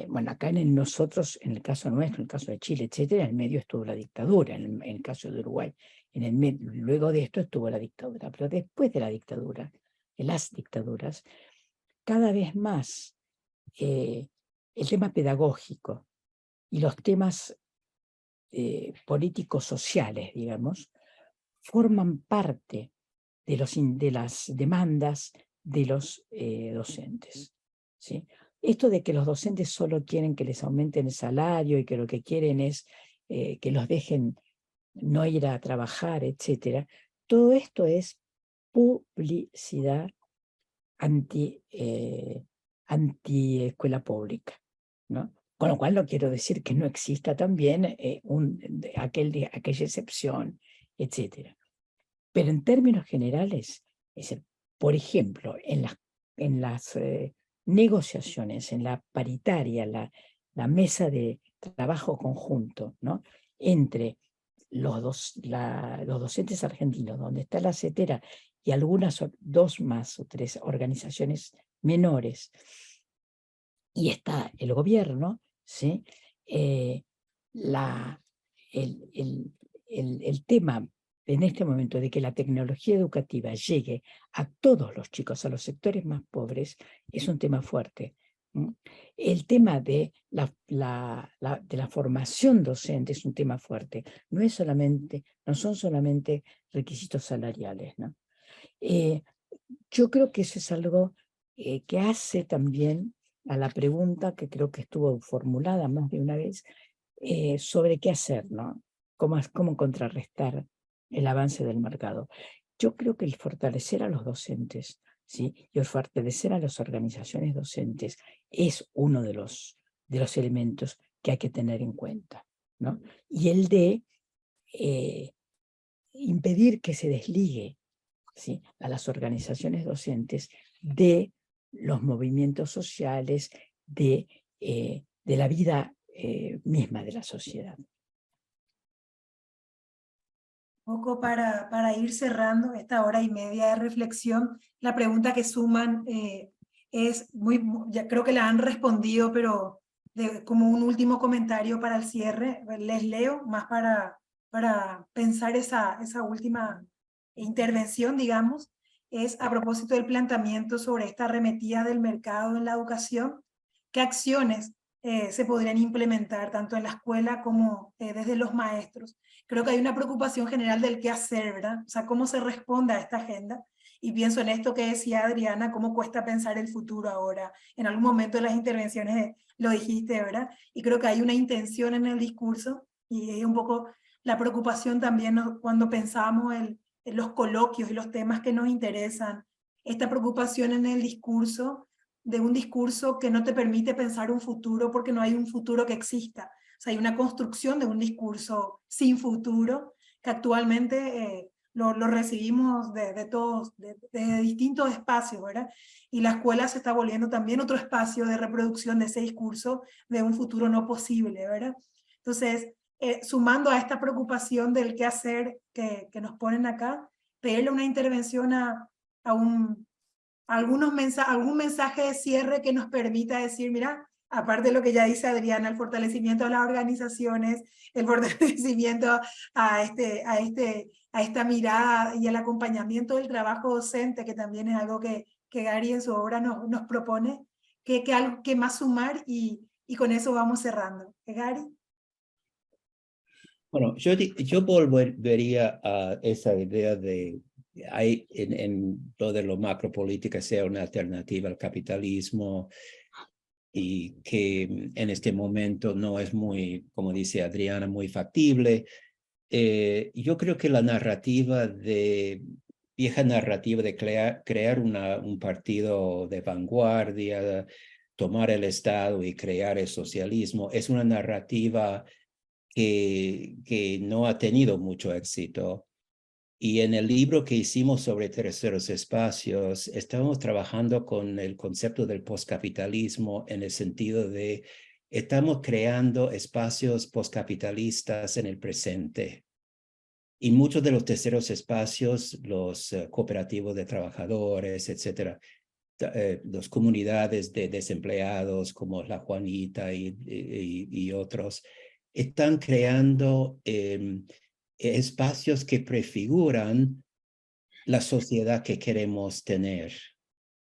bueno, acá nosotros, en el caso nuestro, en el caso de Chile, etcétera, en el medio estuvo la dictadura, en el caso de Uruguay, luego de esto estuvo la dictadura, pero después de la dictadura, de las dictaduras, cada vez más el tema pedagógico y los temas políticos sociales, digamos, forman parte de las demandas de los docentes, ¿sí? Esto de que los docentes solo quieren que les aumenten el salario y que lo que quieren es que los dejen no ir a trabajar, etcétera, todo esto es publicidad anti escuela pública, ¿no? Con lo cual no quiero decir que no exista también aquella excepción, etcétera. Pero en términos generales, por ejemplo, en las negociaciones, en la paritaria, la mesa de trabajo conjunto, ¿no? Entre los docentes argentinos, donde está la CETERA y algunas dos más o tres organizaciones menores, y está el gobierno, ¿sí? El tema en este momento de que la tecnología educativa llegue a todos los chicos, a los sectores más pobres, es un tema fuerte. El tema de la formación docente es un tema fuerte. No son solamente requisitos salariales, ¿no? Yo creo que eso es algo que hace también a la pregunta que creo que estuvo formulada más de una vez sobre qué hacer, ¿no? Cómo contrarrestar el avance del mercado. Yo creo que el fortalecer a los docentes, ¿sí? Y el fortalecer a las organizaciones docentes es uno de los elementos que hay que tener en cuenta, ¿no? Y el de impedir que se desligue, ¿sí?, a las organizaciones docentes de los movimientos sociales, de la vida misma de la sociedad. Poco para ir cerrando esta hora y media de reflexión, la pregunta que suman es ya creo que la han respondido, pero como un último comentario para el cierre, les leo más para pensar esa última intervención, digamos, es a propósito del planteamiento sobre esta arremetida del mercado en la educación, ¿qué acciones se podrían implementar tanto en la escuela como desde los maestros? Creo que hay una preocupación general del qué hacer, ¿verdad? O sea, cómo se responde a esta agenda. Y pienso en esto que decía Adriana, cómo cuesta pensar el futuro ahora. En algún momento de las intervenciones lo dijiste, ¿verdad? Y creo que hay una intención en el discurso y es un poco la preocupación también, ¿no?, cuando pensamos en los coloquios y los temas que nos interesan. Esta preocupación en el discurso de un discurso que no te permite pensar un futuro porque no hay un futuro que exista. O sea, hay una construcción de un discurso sin futuro que actualmente lo recibimos de todos, de distintos espacios, ¿verdad? Y la escuela se está volviendo también otro espacio de reproducción de ese discurso de un futuro no posible, ¿verdad? Entonces, sumando a esta preocupación del qué hacer que nos ponen acá, pedirle una intervención a algún mensaje de cierre que nos permita decir, mira, aparte de lo que ya dice Adriana, el fortalecimiento de las organizaciones, el fortalecimiento a esta mirada y el acompañamiento del trabajo docente, que también es algo que Gary en su obra nos propone, que algo que más sumar y con eso vamos cerrando. Gary. Bueno, yo volvería a esa idea de hay en lo de lo macropolítica sea una alternativa al capitalismo y que en este momento no es muy, como dice Adriana, muy factible. Yo creo que la vieja narrativa de crear un partido de vanguardia, tomar el Estado y crear el socialismo, es una narrativa que no ha tenido mucho éxito. Y en el libro que hicimos sobre terceros espacios, estamos trabajando con el concepto del postcapitalismo en el sentido de estamos creando espacios postcapitalistas en el presente. Y muchos de los terceros espacios, los cooperativos de trabajadores, etcétera, las comunidades de desempleados como la Juanita y otros, están creando espacios que prefiguran la sociedad que queremos tener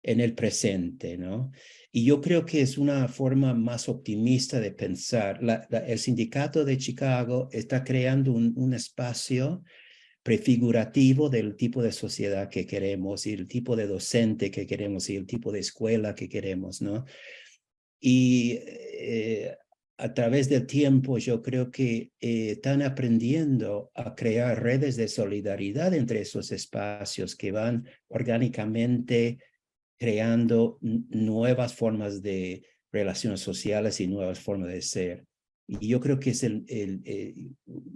en el presente, ¿no? Y yo creo que es una forma más optimista de pensar. El sindicato de Chicago está creando un espacio prefigurativo del tipo de sociedad que queremos y el tipo de docente que queremos y el tipo de escuela que queremos, ¿no? Y a través del tiempo yo creo que están aprendiendo a crear redes de solidaridad entre esos espacios que van orgánicamente creando nuevas formas de relaciones sociales y nuevas formas de ser. Y yo creo que es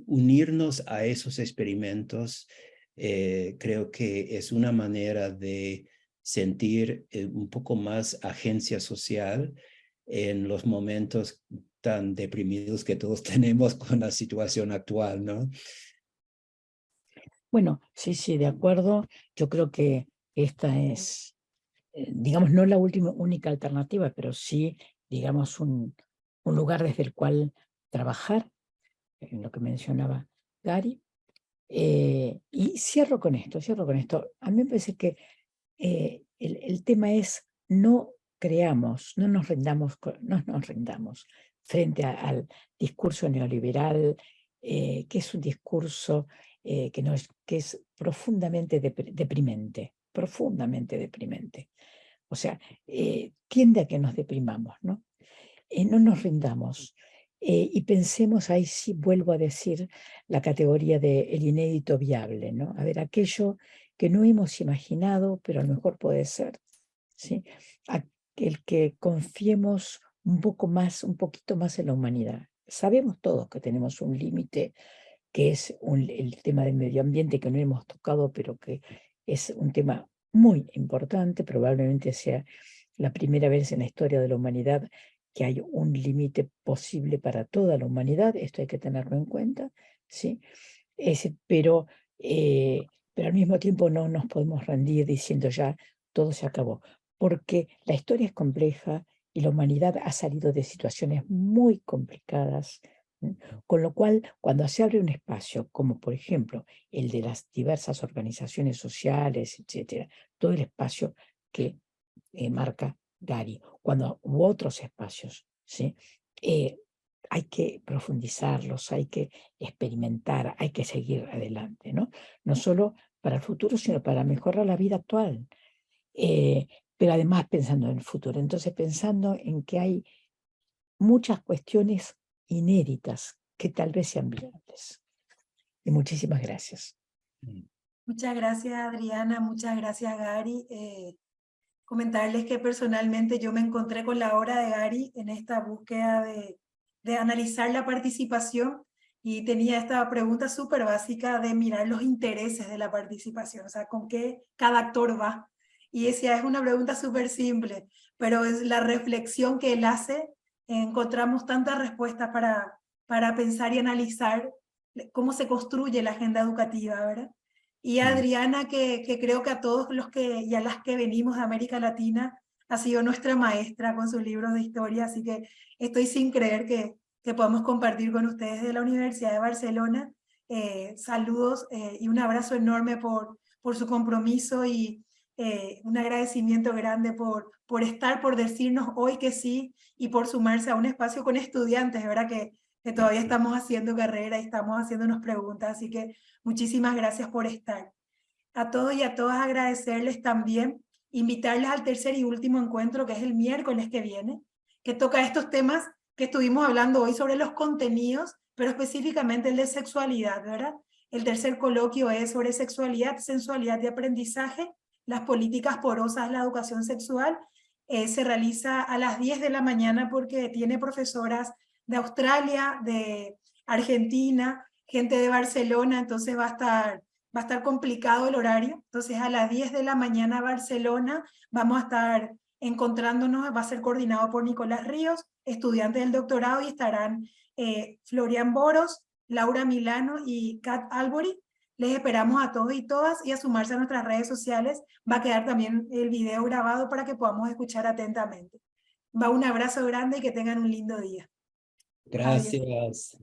unirnos a esos experimentos, creo que es una manera de sentir un poco más agencia social en los momentos tan deprimidos que todos tenemos con la situación actual, ¿no? Bueno, sí, de acuerdo. Yo creo que esta es, digamos, no la única alternativa, pero sí, digamos, un lugar desde el cual trabajar, en lo que mencionaba Gary. Y cierro con esto. A mí me parece que el tema es no nos rindamos frente al discurso neoliberal, que es un discurso que es profundamente deprimente. O sea, tiende a que nos deprimamos, ¿no? No nos rindamos. Y pensemos, ahí sí vuelvo a decir la categoría de el inédito viable, ¿no? A ver, aquello que no hemos imaginado, pero a lo mejor puede ser, ¿sí? El que confiemos un poquito más en la humanidad. Sabemos todos que tenemos un límite, que es el tema del medio ambiente, que no hemos tocado, pero que es un tema muy importante, probablemente sea la primera vez en la historia de la humanidad que hay un límite posible para toda la humanidad, esto hay que tenerlo en cuenta, ¿sí? Pero al mismo tiempo no nos podemos rendir diciendo ya todo se acabó, porque la historia es compleja y la humanidad ha salido de situaciones muy complicadas, con lo cual cuando se abre un espacio, como por ejemplo el de las diversas organizaciones sociales, etcétera, todo el espacio que marca Gary, u otros espacios, ¿sí? Hay que profundizarlos, hay que experimentar, hay que seguir adelante, ¿no? No solo para el futuro, sino para mejorar la vida actual, pero además pensando en el futuro. Entonces, pensando en que hay muchas cuestiones inéditas que tal vez sean viables. Y muchísimas gracias. Muchas gracias, Adriana. Muchas gracias, Gary. comentarles que personalmente yo me encontré con la obra de Gary en esta búsqueda de analizar la participación, y tenía esta pregunta súper básica de mirar los intereses de la participación, o sea, con qué cada actor va. Y decía, es una pregunta súper simple, pero es la reflexión que él hace, encontramos tantas respuestas para pensar y analizar cómo se construye la agenda educativa, ¿verdad? Y Adriana, que creo que a todos los que y a las que venimos de América Latina, ha sido nuestra maestra con sus libros de historia, así que estoy sin creer que podamos compartir con ustedes de la Universidad de Barcelona. Saludos y un abrazo enorme por su compromiso, y un agradecimiento grande por estar, por decirnos hoy que sí, y por sumarse a un espacio con estudiantes, ¿verdad? Que todavía estamos haciendo carrera y estamos haciéndonos preguntas, así que muchísimas gracias por estar. A todos y a todas agradecerles también, invitarles al tercer y último encuentro, que es el miércoles que viene, que toca estos temas que estuvimos hablando hoy sobre los contenidos, pero específicamente el de sexualidad, ¿verdad? El tercer coloquio es sobre sexualidad, sensualidad y aprendizaje, las políticas porosas de la educación sexual. Se realiza a las 10 de la mañana porque tiene profesoras de Australia, de Argentina, gente de Barcelona, entonces va a estar complicado el horario. Entonces a las 10 de la mañana Barcelona vamos a estar encontrándonos, va a ser coordinado por Nicolás Ríos, estudiante del doctorado, y estarán Florian Boros, Laura Milano y Kat Albury. Les esperamos a todos y todas, y a sumarse a nuestras redes sociales. Va a quedar también el video grabado para que podamos escuchar atentamente. Va un abrazo grande y que tengan un lindo día. Gracias. Adiós.